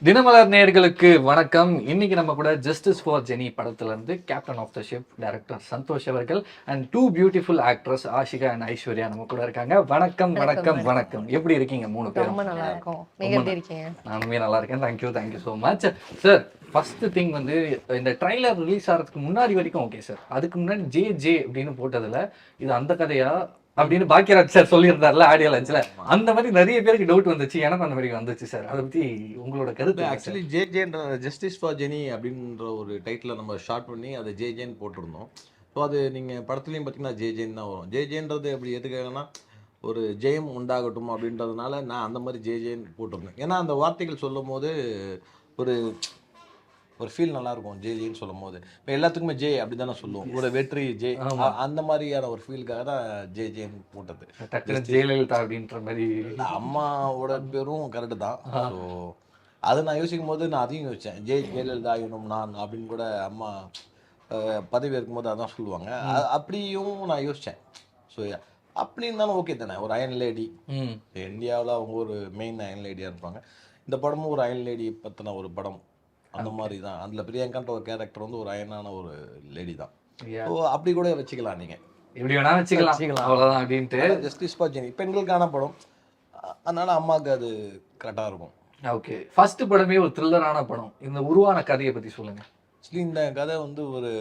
தினமலர் நேயர்களுக்கு வணக்கம். இன்னைக்கு நம்ம கூட ஜஸ்டிஸ் ஃபார் ஜெனி படத்துல இருந்து captain of the ship director Santhosh அவர்கள் and two beautiful actress Ashika and Aishwarya நம்ம கூட இருக்காங்க. வணக்கம் வணக்கம் வணக்கம். எப்படி இருக்கீங்க மூணு பேரும்? ரொம்ப நல்லா இருக்கும். நீங்க எப்படி இருக்கீங்க? நானுமே நல்லா இருக்கேன். Thank you so much sir. First thing வந்து இந்த ட்ரைலர் ரிலீஸ் ஆகிறதுக்கு முன்னாடி வரைக்கும் ஓகே சார். அதுக்கு முன்னாடி ஜே ஜே அப்படின்னு போட்டதுல இது அந்த கதையா அப்படின்னு பாக்கியராஜ் சார் சொல்லியிருந்தார்ல ஆடியோ லான்ச்ல, அந்த மாதிரி நிறைய பேருக்கு டவுட் வந்துச்சு. எனக்கு அந்த மாதிரி வந்துச்சு சார். அதை பத்தி உங்களோட கருத்து? ஆக்சுவலி ஜேன்ற ஜஸ்டிஸ் ஃபார் ஜெனி அப்படின்ற ஒரு டைட்டில் நம்ம ஷார்ட் பண்ணி அதை ஜேன்னு போட்டிருந்தோம். ஸோ அது நீங்கள் படத்துலையும் பார்த்தீங்கன்னா ஜேன்னு தான் வரும். ஜேன்றது எப்படி எதுக்காகனா ஒரு ஜெயம் உண்டாகட்டும் அப்படின்றதுனால நான் அந்த மாதிரி ஜேன்னு போட்டிருந்தேன். ஏன்னா அந்த வார்த்தைகள் சொல்லும் போது ஒரு ஒரு ஃபீல் நல்லாயிருக்கும் ஜேன்னு சொல்லும் போது. இப்போ எல்லாத்துக்குமே ஜே அப்படி தானே சொல்லுவோம், ஒரு வெற்றி ஜே, அந்த மாதிரியான ஒரு ஃபீலுக்காக தான் ஜேன்னு போட்டது. ஜெயலலிதா அப்படின்ற மாதிரி அம்மாவோட பேரும் கரெக்டு தான். ஸோ அதை நான் யோசிக்கும் போது நான் அதையும் யோசித்தேன். ஜெயலலிதா ஆகணும் நான் அப்படின்னு கூட அம்மா பதவி இருக்கும்போது அதான் சொல்லுவாங்க. அப்படியும் நான் யோசித்தேன். ஸோ அப்படி இருந்தாலும் ஓகே தானே. ஒரு அயன் லேடி, இந்தியாவில் அவங்க ஒரு மெயின் அயன் லேடியாக இருப்பாங்க. இந்த படமும் ஒரு அயன் லேடி பற்றின ஒரு படம். அந்த மாதிரி தான் அதில் பிரியங்கான்ற ஒரு கேரக்டர் வந்து ஒரு அயனான ஒரு லேடி தான். ஸோ அப்படி கூட வச்சுக்கலாம், நீங்கள் எப்படி வேணா வச்சுக்கலாம், அவ்வளோதான் அப்படின்ட்டு. ஜஸ்டிஸ் ஃபார் ஜெனி பெண்களுக்கான படம், அதனால அம்மாவுக்கு அது கரெக்டாக இருக்கும். ஓகே, ஃபர்ஸ்ட் படமே ஒரு த்ரில்லரான படம். இந்த உருவான கதையை பற்றி சொல்லுங்க. ஆக்சுவலி இந்த கதை வந்து ஒரு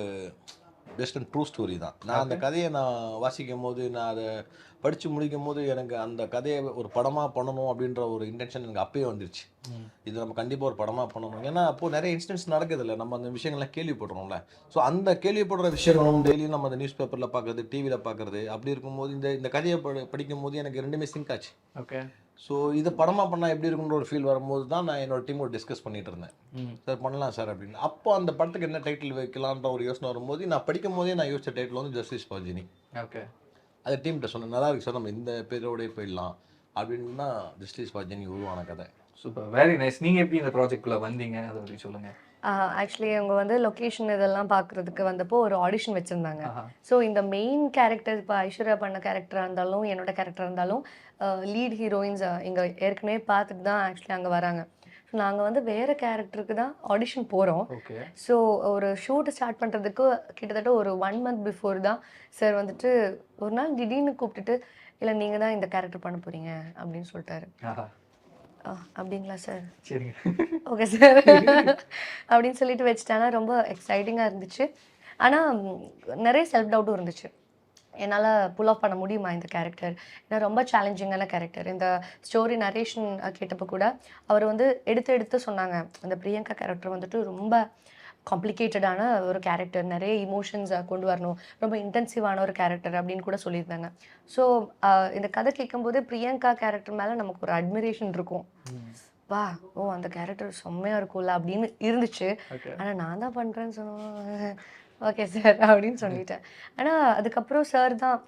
பெஸ்ட் அண்ட் ட்ரூ ஸ்டோரி தான். நான் அந்த கதையை நான் வாசிக்கும் போது, நான் அதை படித்து முடிக்கும் போது எனக்கு அந்த கதையை ஒரு படமாக பண்ணணும் அப்படின்ற ஒரு இன்டென்ஷன் எனக்கு அப்பயே வந்துருச்சு. இது நம்ம கண்டிப்பாக ஒரு படமாக பண்ணணும். ஏன்னா அப்போது நிறைய இன்சிடென்ட்ஸ் நடக்குதுல்ல, நம்ம அந்த விஷயங்கள்லாம் கேள்விப்படுறோம்ல. ஸோ அந்த கேள்விப்படுற விஷயங்களும் டெய்லியும் நம்ம அந்த நியூஸ் பேப்பரில் பார்க்குறது, டிவியில் பார்க்குறது, அப்படி இருக்கும்போது இந்த கதையை படிக்கும் போது எனக்கு ரெண்டுமே சிங்க் ஆச்சு. ஓகே. ஸோ இது படமாக பண்ணால் எப்படி இருக்குன்ற ஒரு ஃபீல் வரும்போது தான் நான் என்னோட டீமோட டிஸ்கஸ் பண்ணிட்டு இருந்தேன். சார் பண்ணலாம் சார் அப்படின்னு. அப்போ அந்த படத்துக்கு என்ன டைட்டில் வைக்கலான்ற ஒரு யோசனை வரும்போது நான் படிக்கும் போதே நான் யோசிச்ச டைட்டில் வந்து ஜஸ்டிஸ் ஃபார் ஜெனி. ஓகே. அது டீம்கிட்ட சொன்னேன், நல்லா இருக்கு சார், நம்ம இந்த பேரோடய போயிடலாம் அப்படின்னா ஜஸ்டிஸ் ஃபார் ஜெனி உருவான கதை. Super, very nice. நீங்கள் எப்படி இந்த ப்ராஜெக்ட்குள்ளே வந்தீங்க, அதை பற்றி சொல்லுங்கள். ஆக்சுவலி அவங்க வந்து லொக்கேஷன் இதெல்லாம் பார்க்குறதுக்கு வந்தப்போ ஒரு ஆடிஷன் வச்சுருந்தாங்க. ஸோ இந்த மெயின் கேரக்டர், இப்போ ஐஸ்வர்யா பண்ண கேரக்டராக இருந்தாலும் என்னோட கேரக்டராக இருந்தாலும் லீட் ஹீரோயின்ஸ் இங்கே ஏற்கனவே பார்த்துட்டு தான் ஆக்சுவலி அங்கே வராங்க. ஸோ நாங்கள் வந்து வேறு கேரக்டருக்கு தான் ஆடிஷன் போகிறோம். ஸோ ஒரு ஷூட்டை ஸ்டார்ட் பண்ணுறதுக்கு கிட்டத்தட்ட ஒரு 1 month பிஃபோர் தான் சார் வந்துட்டு ஒரு நாள் திடீர்னு கூப்பிட்டுட்டு, இல்லை நீங்கள் தான் இந்த கேரக்டர் பண்ண போகிறீங்க அப்படின்னு சொல்லிட்டாரு. அப்படிங்களா சார், சரிங்க, ஓகே சார் அப்படின்னு சொல்லிட்டு வச்சுட்டானா ரொம்ப எக்ஸைட்டிங்காக இருந்துச்சு. ஆனால் நிறைய செல்ஃப் டவுட்டும் இருந்துச்சு, என்னால் புல் ஆஃப் பண்ண முடியுமா இந்த கேரக்டர். ஏன்னா ரொம்ப சேலஞ்சிங்கான கேரக்டர். இந்த ஸ்டோரி நரேஷன் கேட்டப்போ கூட அவர் வந்து எடுத்து சொன்னாங்க, அந்த பிரியங்கா கேரக்டர் வந்துட்டு ரொம்ப காம்ப்ளிகேட்டடான ஒரு கேரக்டர், நிறைய இமோஷன்ஸை கொண்டு வரணும், ரொம்ப இன்டென்சிவான ஒரு கேரக்டர் அப்படின்னு கூட சொல்லியிருந்தாங்க. ஸோ இந்த கதை கேட்கும்போது பிரியங்கா கேரக்டர் மேலே நமக்கு ஒரு அட்மிரேஷன் இருக்கும். வா, ஓ அந்த கேரக்டர் செம்மையாக இருக்கும்ல அப்படின்னு இருந்துச்சு. ஆனால் நான் தான் பண்ணுறேன்னு சொன்னேன், ஓகே சார் அப்படின்னு சொல்லிட்டேன். ஆனால் அதுக்கப்புறம் சார் தான்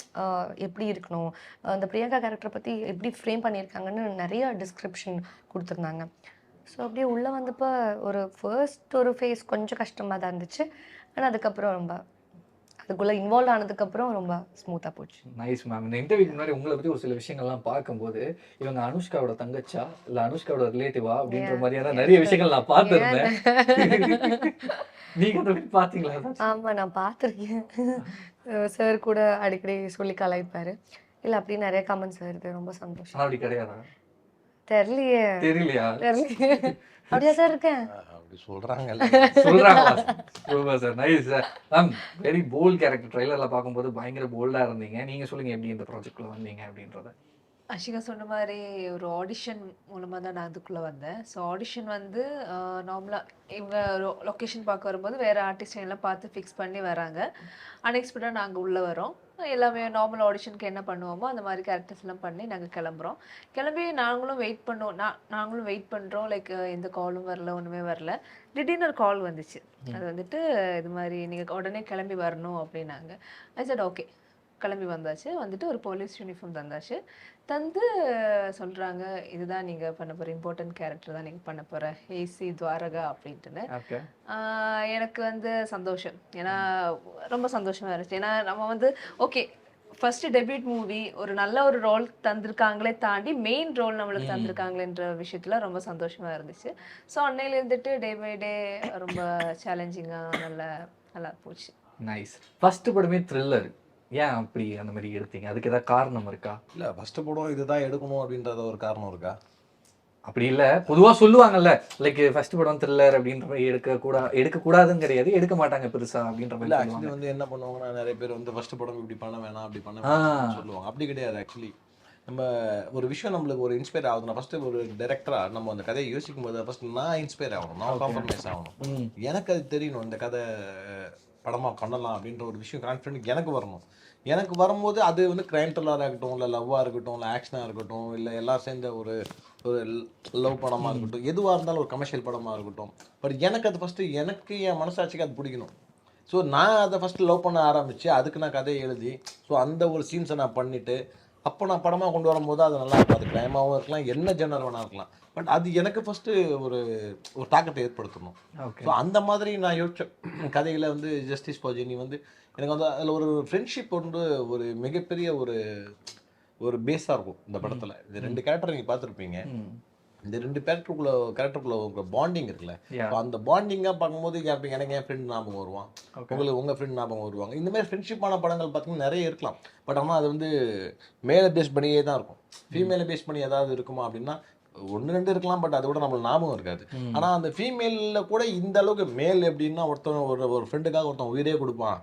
எப்படி இருக்கணும், அந்த பிரியங்கா கேரக்டரை பற்றி எப்படி ஃப்ரேம் பண்ணியிருக்காங்கன்னு நிறைய டிஸ்கிரிப்ஷன் கொடுத்துருந்தாங்க. ஸோ அப்படியே உள்ளே வந்தப்போ ஒரு ஃபேஸ் கொஞ்சம் கஷ்டமாக தான் இருந்துச்சு. ஆனால் அதுக்கப்புறம் ரொம்ப அதுக்குள்ளே இன்வால்வ் ஆனதுக்கப்புறம் ரொம்ப ஸ்மூத்தாக போச்சு. Nice ma'am. இந்த இன்டர்வியூக்கு முன்னாடி உங்களை பற்றி ஒரு சில விஷயங்கள்லாம் பார்க்கும்போது, இவங்க அனுஷ்காவோட தங்கச்சா இல்லை அனுஷ்காவோட ரிலேட்டிவா அப்படின்ற மாதிரியான நிறைய விஷயங்கள் நான் பார்த்துருந்தேன். நீங்கள் அதை பற்றி பார்த்தீங்களா? ஆமாம், நான் பார்த்துருக்கேன். சார் கூட அடிக்கடி சொல்லி கலாய்ப்பார். இல்லை அப்படி நிறைய கமெண்ட்ஸ் வருது, ரொம்ப சந்தோஷம். அப்படி கிடையாதா? தெரியலையே. தெரியலையா? அப்படியா சார் இருக்கேன் அப்படி சொல்கிறாங்க. Super sir, nice sir. Ma'am, very bold character. ட்ரைலரில் பார்க்கும்போது பயங்கர போல்டாக இருந்தீங்க. நீங்கள் சொல்லுங்கள் எப்படி இந்த ப்ராஜெக்டில் வந்தீங்க அப்படின்றத. அஷிகா சொன்ன மாதிரி ஒரு ஆடிஷன் மூலமாக தான் நான் அதுக்குள்ளே வந்தேன். ஸோ ஆடிஷன் வந்து நார்மலாக இவங்க லொக்கேஷன் பார்க்க வரும்போது வேறு ஆர்டிஸ்ட் எல்லாம் பார்த்து ஃபிக்ஸ் பண்ணி வராங்க. அன்எக்ஸ்பெக்டாக நாங்கள் உள்ளே வரோம். எல்லாமே நார்மல் ஆடிஷனுக்கு என்ன பண்ணுவோமோ அந்த மாதிரி கேரக்டர்ஸ் எல்லாம் பண்ணி நாங்கள் கிளம்புறோம். கிளம்பி நாங்களும் வெயிட் பண்ணோம். நாங்களும் வெயிட் பண்ணுறோம். லைக் எந்த காலும் வரல, ஒன்றுமே வரல. திடீர்னு ஒரு கால் வந்துச்சு. அது வந்துட்டு இது மாதிரி நீங்கள் உடனே கிளம்பி வரணும் அப்படின்னாங்க. ஐ செட் ஓகே. கிளம்பி வந்தாச்சு. வந்துட்டு ஒரு போலீஸ் யூனிஃபார்ம் தந்தாச்சு. தந்து சொல்கிறாங்க, இதுதான் நீங்கள் பண்ண போகிற இம்பார்ட்டன்ட் கேரக்டர் தான் நீங்கள் பண்ண போகிற ஏசி துவாரகா அப்படின்ட்டுன்னு. எனக்கு வந்து சந்தோஷம். ஏன்னா ரொம்ப சந்தோஷமாக இருந்துச்சு. ஏன்னா நம்ம வந்து ஓகே ஃபர்ஸ்ட் டெபியூட் மூவி ஒரு நல்ல ஒரு ரோல் தந்திருக்காங்களே தாண்டி மெயின் ரோல் நம்மளுக்கு தந்திருக்காங்களேன்ற விஷயத்துல ரொம்ப சந்தோஷமா இருந்துச்சு. ஸோ அன்னையில இருந்துட்டு டே பை டே ரொம்ப சேலஞ்சிங்கா நல்லா போச்சு. நைஸ். ஃபர்ஸ்ட் படமே த்ரில்லர். ஏன் அப்படி அந்த மாதிரி எடுத்தீங்க? அதுக்கு ஏதாவது காரணம் இருக்கா? இல்ல ஃபர்ஸ்ட் படம் இதுதான் எடுக்கணும் அப்படின்றத ஒரு காரணம் இருக்கா? அப்படி இல்ல, பொதுவா சொல்லுவாங்கல்ல, லைக் ஃபர்ஸ்ட் படம் த்ரில்லர் அப்படின்ற மாதிரி எடுக்கக்கூடாதுன்னு கிடையாது, எடுக்க மாட்டாங்க பெருசா அப்படின்ற இல்ல மாதிரி ஆக்சுவலி சொல்லுவாங்க. வந்து என்ன பண்ணுவாங்கன்னா நிறைய பேர் வந்து ஃபர்ஸ்ட் படம் இப்படி பண்ண வேணாம் அப்படி பண்ண வேணாம் சொல்லுவாங்க. அப்படி கிடையாது. ஆக்சுவலி நம்ம ஒரு விஷயம் நம்மளுக்கு ஒரு இன்ஸ்பயர் ஆகுதுன்னா ஃபர்ஸ்ட் ஒரு டைரக்டரா நம்ம அந்த கதையை யோசிக்கும் போது ஃபர்ஸ்ட் நான் இன்ஸ்பயர் ஆகணும், நான் காம்ப்ரமைஸ் ஆகணும், எனக்கு அது தெரியணும் இந்த கதை படமா பண்ணலாம் அப்படின்ற ஒரு விஷயம் கான்ஃபிடென்ட் எனக்கு வரணும். எனக்கு வரும்போது அது வந்து கிரைம் த்ரில்லராக இருக்கட்டும், இல்லை லவ்வாக இருக்கட்டும், இல்லை ஆக்ஷனாக இருக்கட்டும், இல்லை எல்லாம் சேர்ந்த ஒரு ஒரு லவ் படமாக இருக்கட்டும், எதுவாக இருந்தாலும் ஒரு கமர்ஷியல் படமாக இருக்கட்டும், பட் எனக்கு அது ஃபஸ்ட்டு எனக்கு என் மனசாட்சிக்கு அது பிடிக்கணும். ஸோ நான் அதை ஃபஸ்ட்டு லவ் பண்ண ஆரம்பித்து அதுக்கு நான் கதையை எழுதி ஸோ அந்த ஒரு சீன்ஸை நான் பண்ணிவிட்டு அப்போ நான் படமாக கொண்டு வரும்போது அது நல்லா இருக்கும். அது கிரைமாகவும் இருக்கலாம், என்ன ஜெனர் வேணா இருக்கலாம், பட் அது எனக்கு ஃபஸ்ட்டு ஒரு ஒரு தாக்கத்தை ஏற்படுத்தணும். ஸோ அந்த மாதிரி நான் யோசிச்ச கதைகளை வந்து ஜஸ்டிஸ் ஃபார் ஜெனி வந்து எனக்கு வந்து அதில் ஒரு ஃப்ரெண்ட்ஷிப் வந்து ஒரு மிகப்பெரிய ஒரு ஒரு பேஸாக இருக்கும் இந்த படத்தில். இந்த 2 கேரக்டர் நீங்கள் பார்த்துருப்பீங்க. இந்த 2 கேரக்டருக்குள்ள ஒரு பாண்டிங் இருக்குல்ல, அந்த பாண்டிங்காக பார்க்கும்போது எனக்கு என் ஃப்ரெண்ட் ஞாபகம் வருவான், உங்களுக்கு உங்கள் ஃப்ரெண்ட் ஞாபகம் வருவாங்க. இந்த மாதிரி ஃப்ரெண்ட்ஷிப்பான படங்கள் பார்த்தீங்கன்னா நிறைய இருக்கலாம், பட் ஆனால் அது வந்து மேலே பேஸ் பண்ணியே தான் இருக்கும். ஃபீமேலை பேஸ் பண்ணி ஏதாவது இருக்குமா அப்படின்னா 1-2 இருக்கலாம், பட் அதோட நம்மளுக்கு ஞாபகம் இருக்காது. ஆனால் அந்த ஃபீமேலில் கூட இந்த அளவுக்கு மேல் எப்படின்னா ஒருத்தன் ஒரு ஃப்ரெண்டுக்காக ஒருத்தன் உயிரே கொடுப்பான்,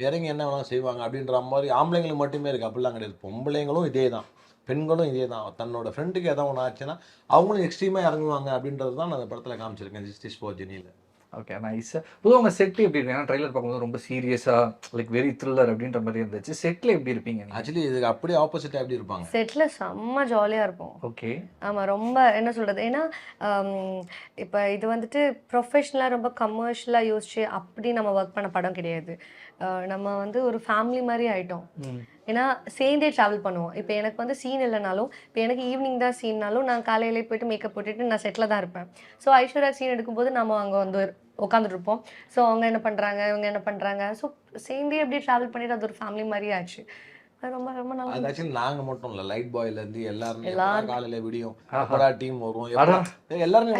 இறங்கி என்ன வேணாலும் செய்வாங்க அப்படின்ற மாதிரி ஆம்பளைங்களுக்கு மட்டுமே இருக்குது. அப்படிலாம் கிடையாது. பொம்பளைங்களும் இதே தான், பெண்களும் இதே தான். தன்னோட ஃப்ரெண்டுக்கு எதாவது ஒன்று ஆச்சுன்னா அவங்களும் எக்ஸ்ட்ரீமாக இறங்குவாங்க அப்படின்றது தான் நான் அந்த படத்தில் காமிச்சிருக்கேன் ஜஸ்டிஸ் ஃபார் ஜெனியில். Okay, nice. பொதுவாக உங்கள் செட் எப்படி இருக்கு? ஏன்னா ட்ரைலர் பார்க்கும்போது ரொம்ப சீரியஸாக லைக் வெரி த்ரில்லர் அப்படின்ற மாதிரி இருந்துச்சு. செட்டில் எப்படி இருப்பீங்க? ஆக்சுவலி இதுக்கு அப்படியே ஆப்போசிட்டாக எப்படி இருப்பாங்க? செட்டில் செம்ம ஜாலியாக இருப்போம். ஓகே. ஆமாம், ரொம்ப என்ன சொல்கிறது, ஏன்னா இப்போ இது வந்துட்டு ப்ரொஃபஷ்னலாக ரொம்ப கமர்ஷியலாக யோசிச்சு அப்படி நம்ம ஒர்க் பண்ண படம் கிடையாது. நம்ம வந்து ஒரு ஃபேமிலி மாதிரி ஆகிட்டோம். ஏன்னா சேர்ந்தே ட்ராவல் பண்ணுவோம். இப்போ எனக்கு வந்து சீன் இல்லைனாலும், இப்போ எனக்கு ஈவினிங் தான் சீன்னாலும் நான் காலையிலே போய்ட்டு மேக்கப் போட்டுட்டு நான் செட்டில் தான் இருப்பேன். ஸோ ஐஸ்வர்யா சீன் எடுக்கும்போது நம்ம அங்கே வந்து உட்காந்துட்ருப்போம். ஸோ அவங்க என்ன பண்ணுறாங்க, இவங்க என்ன பண்ணுறாங்க, ஸோ சேர்ந்தே அப்படியே ட்ராவல் பண்ணிட்டு அது ஒரு ஃபேமிலி மாதிரி ஆச்சு. ரொம்ப ரொம்ப நல்லா. அது ஆக்சுவலி நாங்கள் மட்டும் இல்லை, லைட் பாய்லேருந்து எல்லாருமே காலையில் விடியும் டீம் வரும், எல்லாருமே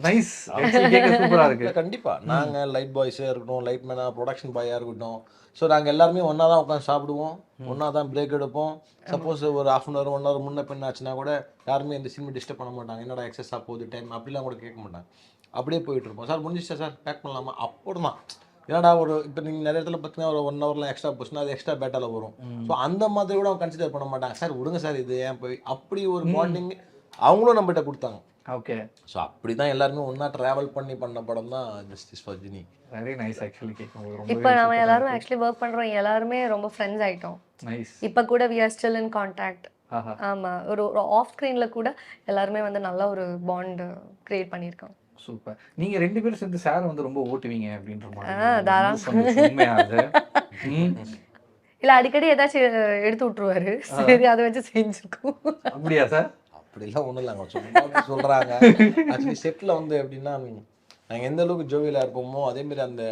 நைஸ். சூப்பராக இருக்குது. கண்டிப்பாக நாங்கள் லைட் பாய்ஸாக இருக்கட்டும், லைட் மேனாக ப்ரொடக்ஷன் பாயாக இருக்கட்டும், ஸோ நாங்கள் எல்லாருமே ஒன்றா தான் உட்காந்து சாப்பிடுவோம், ஒன்றா தான் பிரேக் எடுப்போம். சப்போஸ் ஒரு 1/2 hour 1 hour முன்ன பின்ன ஆச்சுன்னா கூட யாருமே இந்த சினிமா டிஸ்டர்ப் பண்ண மாட்டாங்க. என்னடா எக்ஸஸாக போகுது டைம் அப்படிலாம் கூட கேட்க மாட்டாங்க. அப்படியே போயிட்டு இருப்போம். சார் முடிஞ்சிச்சா சார், பேக் பண்ணலாமா, அப்படி தான். ஏன்னாடா ஒரு இப்போ நீங்கள் நிறைய இடத்துல பார்த்தீங்கன்னா ஒரு 1 hourலாம் எக்ஸ்ட்ரா போச்சுன்னா அது எக்ஸ்ட்ரா பேட்டாவில் வரும். ஸோ அந்த மாதிரி கூட அவங்க கன்சிடர் பண்ண மாட்டாங்க. சார் விடுங்க சார், இது ஏன் போய் அப்படி ஒரு பாண்டிங் அவங்களும் நம்மகிட்ட கொடுத்தாங்க. ஓகே. ஸோ அப்படி தான் எல்லாருமே ஒன்றா ட்ராவல் பண்ண படம் தான் justice for Jenny. Very nice. Actually கேட்கும்போது இப்போ நம்ம எல்லாரும் ஆக்சுவலி ஒர்க் பண்ணுறோம், எல்லாருமே ரொம்ப ஃப்ரெண்ட்ஸ் ஆகிட்டோம். நைஸ். இப்போ கூட we are still in contact. ஆமாம், ஒரு ஆஃப் ஸ்க்ரீனில் கூட எல்லாருமே வந்து நல்ல ஒரு பாண்ட் கிரியேட் பண்ணியிருக்கோம். சூப்பர். நீங்க 2 பேரும் சேர்ந்து சார் வந்து ரொம்ப ஓட்டுவீங்க அப்படின்ற மாதிரி உண்மையாது? இல்ல அடிக்கடி ஏதாச்சும் எடுத்து விட்டுருவாரு, சரி அதை வச்சு செஞ்சிருக்கோம். அப்படியா சார்? அப்படிலாம் ஒன்றும் இல்லைங்க, சும்மா சொல்கிறாங்க. ஆக்சுவலி செட்டில் வந்து எப்படின்னா நாங்கள் எந்த அளவுக்கு ஜோவியலாக இருப்போமோ அதேமாரி அந்த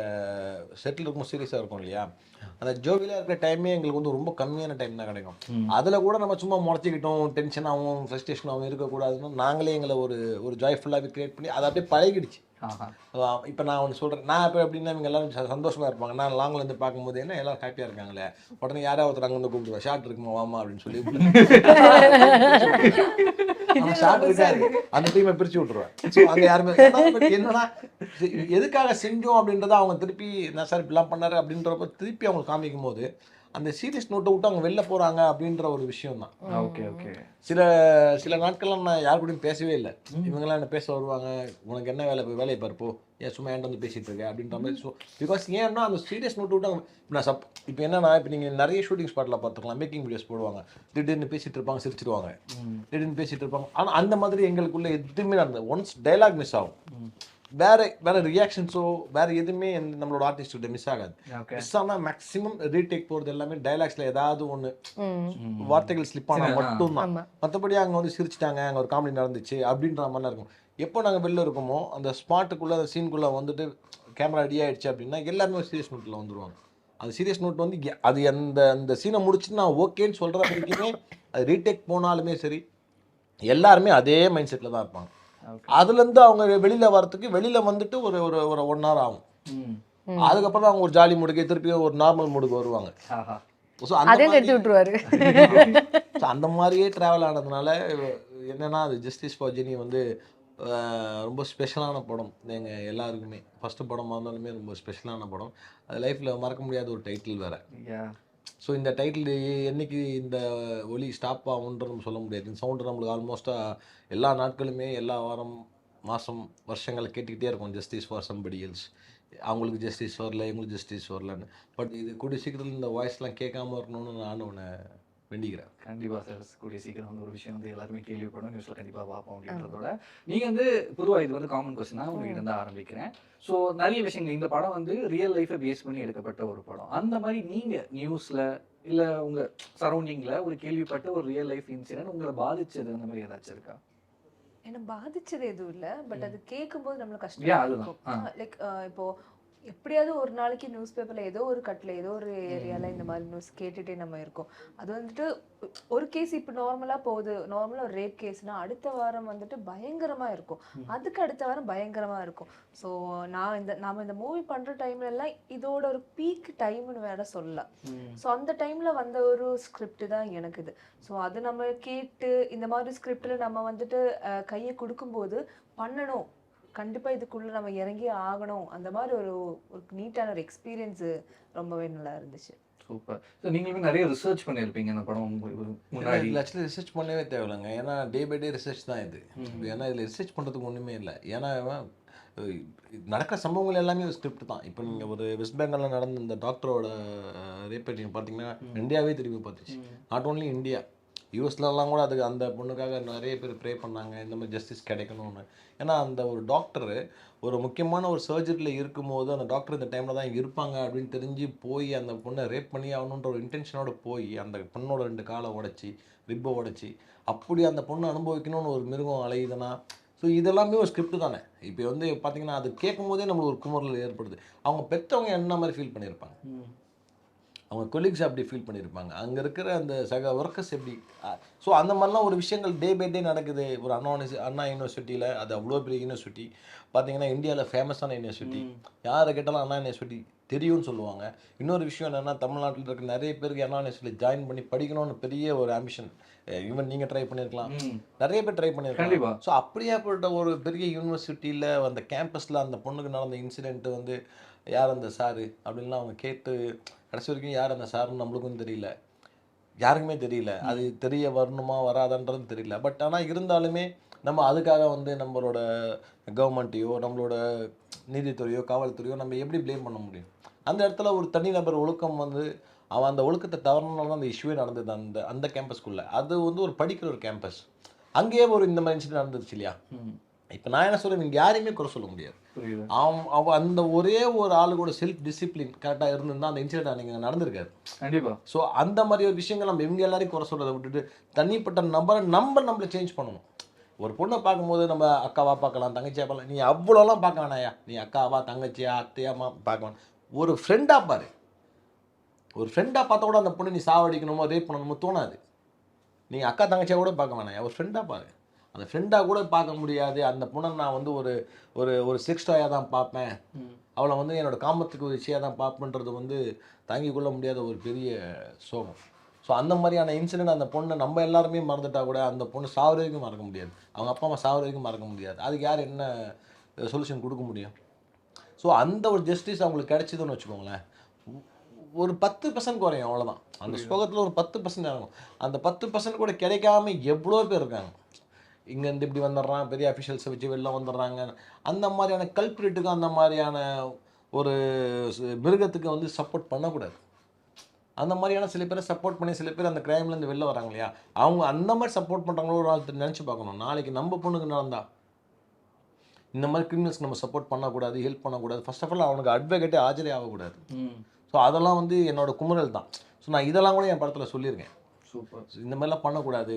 செட்டில் இருக்கும் சீரியஸாக இருக்கும் இல்லையா, அந்த ஜோவியலாக இருக்கிற டைமே எங்களுக்கு வந்து ரொம்ப கம்மியான டைம் தான் கிடைக்கும். அதில் கூட நம்ம சும்மா முறைச்சிக்கிட்டோம், டென்ஷனாகவும் ஃப்ரஸ்ட்ரேஷனாகவும் இருக்கக்கூடாதுன்னு நாங்களே எங்களை ஒரு ஜாய்ஃபுல்லாகவே க்ரியேட் பண்ணி அதை அப்படியே பழகிடுச்சு. இப்போ நான் ஒன்று சொல்கிறேன், நான் இப்போ எப்படின்னா இவங்க எல்லாரும் சந்தோஷமாக இருப்பாங்க, நான் லாங்கிலேருந்து பார்க்கும்போது என்ன எல்லாரும் ஹாப்பியாக இருக்காங்களே, உடனே யாராவது ஒருத்தர் அங்கே வந்து கூப்பிடுவா, ஷார்ட் இருக்குமா வாமா அப்படின்னு சொல்லி ஷார்ட் இருக்காரு அந்த டீமை பிரித்து விட்ருவேன். ஸோ அங்கே யாருமே என்னன்னா எதுக்காக செஞ்சோம் அப்படின்றத அவங்க திருப்பி நான் சார் இப்படிலாம் பண்ணாரு அப்படின்றப்ப திருப்பி அவங்க காமிக்கும் போது அந்த சீரியஸ் நோட்டை விட்டு அவங்க வெளில போகிறாங்க அப்படின்ற ஒரு விஷயம் தான். Okay okay. சில நாட்கள்லாம் நான் யார் கூடயும் பேசவே இல்லை. இவங்கெல்லாம் என்ன பேச வருவாங்க, உனக்கு என்ன வேலை, வேலையை பார்ப்போ, ஏன் சும்மா ஏன்ட்டு வந்து பேசிகிட்டு இருக்கேன் அப்படின்ற மாதிரி. ஸோ பிகாஸ் ஏன்னா அந்த சீரியஸ் நோட்டு விட்டு அவங்க நான் இப்போ என்னன்னா இப்போ நீங்கள் நிறைய ஷூட்டிங் ஸ்பாட்டில் பார்த்துக்கலாம், மேக்கிங் வீடியோஸ் போடுவாங்க, திடீர்னு பேசிகிட்டு இருப்பாங்க, சிரிச்சிடுவாங்க, திடீர்னு பேசிகிட்டு இருப்பாங்க. ஆனால் அந்த மாதிரி எங்களுக்குள்ளே எதுவுமே நடந்தது. ஒன்ஸ் டைலாக் மிஸ் ஆகும், வேற ரியாக்ஷன்ஸோ வேற எதுவுமே நம்மளோட ஆர்டிஸ்ட் மிஸ் ஆகாது. மிஸ் ஆனால் மேக்ஸிமம் ரீடேக் போகிறது எல்லாமே டைலாக்ஸ்ல ஏதாவது ஒன்று வார்த்தைகள் ஸ்லிப் ஆனால் மட்டும்தான். மற்றபடி அங்கே வந்து சிரிச்சிட்டாங்க, அங்கே ஒரு காமெடி நடந்துச்சு அப்படின்ற மாதிரிலாம் இருக்கும். எப்போ நாங்கள் வெளில இருக்கோமோ அந்த ஸ்பாட்டுக்குள்ளே அந்த சீனுக்குள்ளே வந்துட்டு கேமரா ரெடி ஆகிடுச்சு அப்படின்னா எல்லாருமே சீரியஸ் நோட்டில் வந்துடுவாங்க. அந்த சீரியஸ் நோட் வந்து அது அந்த சீனை முடிச்சுட்டு நான் ஓகேன்னு சொல்கிற வரைக்குமே அது ரீடேக் போனாலுமே சரி எல்லாருமே அதே மைண்ட் செட்டில் தான் இருப்பாங்க. அதுலேருந்து அவங்க வெளியில் வந்துட்டு ஒரு ஒரு ஒரு 1 hour ஆகும். அதுக்கப்புறம் தான் அவங்க ஒரு ஜாலி மூடுக்கு திருப்பி ஒரு நார்மல் மூடுக்கு வருவாங்க. ஸோ அதையும் எடுத்து விட்டுருவாரு. ஸோ அந்த மாதிரியே ட்ராவல் ஆனதுனால என்னன்னா அது ஜஸ்டிஸ் ஃபார் ஜெனி வந்து ரொம்ப ஸ்பெஷலான படம் எங்கள் எல்லாருக்குமே. ஃபஸ்ட்டு படமாக இருந்தாலுமே ரொம்ப ஸ்பெஷலான படம். அது லைஃப்பில் மறக்க முடியாத ஒரு டைட்டில் வேறு. ஸோ இந்த டைட்டில் என்னைக்கு இந்த ஒலி ஸ்டாப் ஆகுன்றது சொல்ல முடியாது. இந்த சவுண்டு நம்மளுக்கு ஆல்மோஸ்ட்டாக எல்லா நாட்களுமே எல்லா வாரம் மாதம் வருஷங்களை கேட்டுக்கிட்டே இருக்கும். ஜஸ்டிஸ் ஃபார் சம்படி எல்ஸ், அவங்களுக்கு ஜஸ்டிஸ் வரல, இவங்களுக்கு ஜஸ்டிஸ் வரலன்னு. பட் இது கூடிய சீக்கிரத்தில் இந்த வாய்ஸ்லாம் கேட்காம இருக்கணும்னு நான் உன்னை வேண்டிக்கிறேன். கண்டிப்பாக சார், கூடிய சீக்கிரம் வந்து ஒரு விஷயம் வந்து எல்லாருமே கேள்விப்படும், நியூஸில் கண்டிப்பாக பார்ப்போம் அப்படின்றதோட நீங்கள் வந்து பொதுவாக இது வந்து காமன் கொஸ்டினாக உங்ககிட்ட இருந்து ஆரம்பிக்கிறேன். ஸோ நிறைய விஷயங்கள் இந்த படம் வந்து ரியல் லைஃபை பேஸ் பண்ணி எடுக்கப்பட்ட ஒரு படம். அந்த மாதிரி நீங்கள் நியூஸில் இல்லை உங்கள் சரௌண்டிங்கில் ஒரு கேள்விப்பட்ட ஒரு ரியல் லைஃப் இன்சிடென்ட் உங்களை பாதிச்சது அந்த மாதிரி ஏதாச்சும் இருக்கா? என்ன பாதிச்சது எதுவும் இல்லை, பட் அது கேட்கும்போது நம்மளுக்கு Yeah, கஷ்டமா அதுதான். இருக்கும். லைக் இப்போ எப்படியாவது ஒரு நாளைக்கு நியூஸ் பேப்பர்ல ஏதோ ஒரு கட்டில் ஏதோ ஒரு ஏரியால இந்த மாதிரி நியூஸ் கேட்டுட்டே நம்ம இருக்கோம். அது வந்துட்டு ஒரு கேஸ் இப்போ நார்மலா போகுது, நார்மலா ஒரு ரேப் கேஸ்னா அடுத்த வாரம் வந்துட்டு பயங்கரமா இருக்கும், அதுக்கு அடுத்த வாரம் பயங்கரமா இருக்கும். ஸோ நாம இந்த மூவி பண்ற டைம்ல எல்லாம் இதோட ஒரு பீக் டைம்னு வேற சொல்லலாம். ஸோ அந்த டைம்ல வந்த ஒரு ஸ்கிரிப்ட் தான் எனக்கு இது. ஸோ அது நம்ம கேட்டு இந்த மாதிரி ஸ்கிரிப்ட்ல நம்ம வந்துட்டு கையை கொடுக்கும்போது பண்ணணும், கண்டிப்பா இதுக்குள்ள நம்ம இறங்கி ஆகணும், அந்த மாதிரி ஒரு ஒரு நீட்டான ஒரு எக்ஸ்பீரியன்ஸ் ரொம்பவே நல்லா இருந்துச்சு. சூப்பர். ஸோ நீங்களுமே நிறைய ரிசர்ச் பண்ணியிருப்பீங்க இந்த படம் முன்னாடி. இதில் ஆக்சுவலி ரிசர்ச் பண்ணவே தேவையில்லைங்க. ஏன்னா டே பை டே ரிசர்ச் தான் இது. ஏன்னா இதில் ரிசர்ச் பண்ணுறதுக்கு ஒன்றுமே இல்லை. ஏன்னா நடக்கிற சம்பவங்கள் எல்லாமே ஒரு ஸ்கிரிப்ட் தான். இப்போ நீங்கள் ஒரு வெஸ்ட் பெங்காலில் நடந்த இந்த டாக்டரோட ரேப் நீங்கள் பார்த்தீங்கன்னா இந்தியாவே திரும்பி பார்த்துச்சு. நாட் ஓன்லி இந்தியா, யூஎஸ்லலாம் கூட அதுக்கு அந்த பொண்ணுக்காக நிறைய பேர் ப்ரே பண்ணாங்க இந்த மாதிரி ஜஸ்டிஸ் கிடைக்கணும்னு. ஏன்னா அந்த ஒரு டாக்டரு ஒரு முக்கியமான ஒரு சர்ஜரியில் இருக்கும்போது அந்த டாக்டர் இந்த டைமில் தான் இருப்பாங்க அப்படின்னு தெரிஞ்சு போய் அந்த பொண்ணை ரேப் பண்ணி ஆகணுன்ற ஒரு இன்டென்ஷனோடு போய் அந்த பொண்ணோட 2 காலை உடச்சி ரிப்பை உடச்சி அப்படி அந்த பொண்ணு அனுபவிக்கணும்னு ஒரு மிருகம் அலையுதுன்னா, ஸோ இதெல்லாமே ஒரு ஸ்கிரிப்ட் தானே. இப்போ வந்து பார்த்தீங்கன்னா அது கேட்கும் போதே நம்மளுக்கு ஒரு குமுறல் ஏற்படுது. அவங்க பெற்றவங்க என்ன மாதிரி ஃபீல் பண்ணியிருப்பாங்க, அவங்க கொலீக்ஸ் அப்படி ஃபீல் பண்ணியிருப்பாங்க, அங்கே இருக்கிற அந்த சக ஒர்க்கர்ஸ் எப்படி. ஸோ அந்த மாதிரிலாம் ஒரு விஷயங்கள் டே பை டே நடக்குது. ஒரு அண்ணா யூனிவர்சிட்டியில், அது அவ்வளோ பெரிய யூனிவர்சிட்டி பார்த்தீங்கன்னா இந்தியாவில் ஃபேமஸான யூனிவர்சிட்டி, யாரை கேட்டாலும் அண்ணா யூனிவர்சிட்டி தெரியும்னு சொல்லுவாங்க. இன்னொரு விஷயம் என்னென்னா தமிழ்நாட்டில் இருக்க நிறைய பேருக்கு அண்ணா யூனிவர்சிட்டியில் ஜாயின் பண்ணி படிக்கணும்னு பெரிய ஒரு ஆம்பிஷன். ஈவன் நீங்கள் ட்ரை பண்ணியிருக்கலாம், நிறைய பேர் ட்ரை பண்ணியிருக்காங்க. ஸோ அப்படியாப்பட்ட ஒரு பெரிய யூனிவர்சிட்டியில் அந்த கேம்பஸில் அந்த பொண்ணுக்கு நடந்த இன்சிடென்ட்டு வந்து யார் அந்த சாரு அப்படின்லாம் அவங்க கேட்டு கடைசி வரைக்கும் யார் அந்த சாருன்னு நம்மளுக்கும் தெரியல, யாருக்குமே தெரியல. அது தெரிய வரணுமா வராதான்றது தெரியல. பட் ஆனால் இருந்தாலுமே நம்ம அதுக்காக வந்து நம்மளோட கவர்மெண்ட்டையோ நம்மளோட நீதித்துறையோ காவல்துறையோ நம்ம எப்படி ப்ளேம் பண்ண முடியும்? அந்த இடத்துல ஒரு தனிநபர் ஒழுக்கம் வந்து அவன் அந்த ஒழுக்கத்தை தவறுனால தான் அந்த இஷ்யூவே நடந்தது அந்த அந்த கேம்பஸ்க்குள்ளே. அது வந்து ஒரு படிக்கிற ஒரு கேம்பஸ், அங்கேயே ஒரு இந்த மாதிரி இன்சிடென்ட் நடந்துச்சு இல்லையா? இப்போ நான் என்ன சொல்கிறேன், நீங்கள் யாரையுமே குறை சொல்ல முடியாது. அவன் அந்த ஒரே ஒரு ஆளு கூட செல்ஃப் டிசிப்ளின் கரெக்டாக இருந்திருந்தா அந்த இன்சிடென்ட் நீங்கள் நடந்திருக்காரு கண்டிப்பாக. ஸோ அந்த மாதிரி ஒரு விஷயங்கள் நம்ம இவங்க எல்லாரையும் குறை சொல்கிறத விட்டுட்டு தனிப்பட்ட நபரை நம்மளை சேஞ்ச் பண்ணணும். ஒரு பொண்ணை பார்க்கும்போது நம்ம அக்காவா பார்க்கலாம், தங்கச்சியா பார்க்கலாம், நீ அவ்வளோலாம் பார்க்க வேணாயா, நீ அக்காவா தங்கச்சியா அத்தையாமா பார்க்க வேணாம், ஒரு ஃப்ரெண்டாக பாரு. ஒரு ஃப்ரெண்டாக பார்த்தா கூட அந்த பொண்ணு நீ சாவடிக்கணுமோ ரேப் பண்ணணுமோ தோணாது. நீ அக்கா தங்கச்சியா கூட பார்க்க வேணாம், ஒரு ஃப்ரெண்டாக பாரு. அந்த ஃப்ரெண்டாக கூட பார்க்க முடியாது. அந்த பொண்ணை நான் வந்து ஒரு ஒரு ஒரு செக்ஸ் டாயாக தான் பார்ப்பேன், அவளை வந்து என்னோட காமத்துக்கு ஒரு விஷயம் தான் பார்ப்பேன்றது வந்து தாங்கிக் கொள்ள முடியாத ஒரு பெரிய சோகம். ஸோ அந்த மாதிரியான இன்சிடென்ட் அந்த பொண்ணை நம்ம எல்லாருமே மறந்துட்டா கூட அந்த பொண்ணு சாவர வரைக்கும் மறக்க முடியாது, அவங்க அப்பா அம்மா சாவர வரைக்கும் மறக்க முடியாது. அதுக்கு யார் என்ன சொல்யூஷன் கொடுக்க முடியும்? ஸோ அந்த ஒரு ஜஸ்டிஸ் அவங்களுக்கு கிடைச்சிதுன்னு வச்சுக்கோங்களேன், ஒரு 10% குறையும், அவ்வளோதான். அந்த சோகத்தில் ஒரு 10% ஆகும். அந்த 10% கூட கிடைக்காம எவ்வளோ பேர் இருக்காங்க. இங்கேருந்து இப்படி வந்துடுறான், பெரிய அஃபிஷியல்ஸை வச்சு வெளில வந்துடுறாங்க. அந்த மாதிரியான கல்பிரிட்டுக்கு அந்த மாதிரியான ஒரு மிருகத்துக்கு வந்து சப்போர்ட் பண்ணக்கூடாது. அந்த மாதிரியான சில பேரை சப்போர்ட் பண்ணி சில பேர் அந்த கிரைம்லேருந்து வெளில வராங்க இல்லையா, அவங்க அந்த மாதிரி சப்போர்ட் பண்ணுறாங்களோ ஒரு ஆள் நினச்சி பார்க்கணும். நாளைக்கு நம்ம பொண்ணுக்கு நடந்தா இந்த மாதிரி கிரிமினல்ஸ்க்கு நம்ம சப்போர்ட் பண்ணக்கூடாது, ஹெல்ப் பண்ணக்கூடாது. ஃபர்ஸ்ட் ஆஃப் ஆல் அவனுக்கு அட்வொகேட்டே ஆஜரே ஆகக்கூடாது. ஸோ அதெல்லாம் வந்து என்னோட குமுறல் தான். ஸோ நான் இதெல்லாம் கூட என் படத்தில் சொல்லியிருக்கேன். சூப்பர். இந்த மாதிரிலாம் பண்ணக்கூடாது.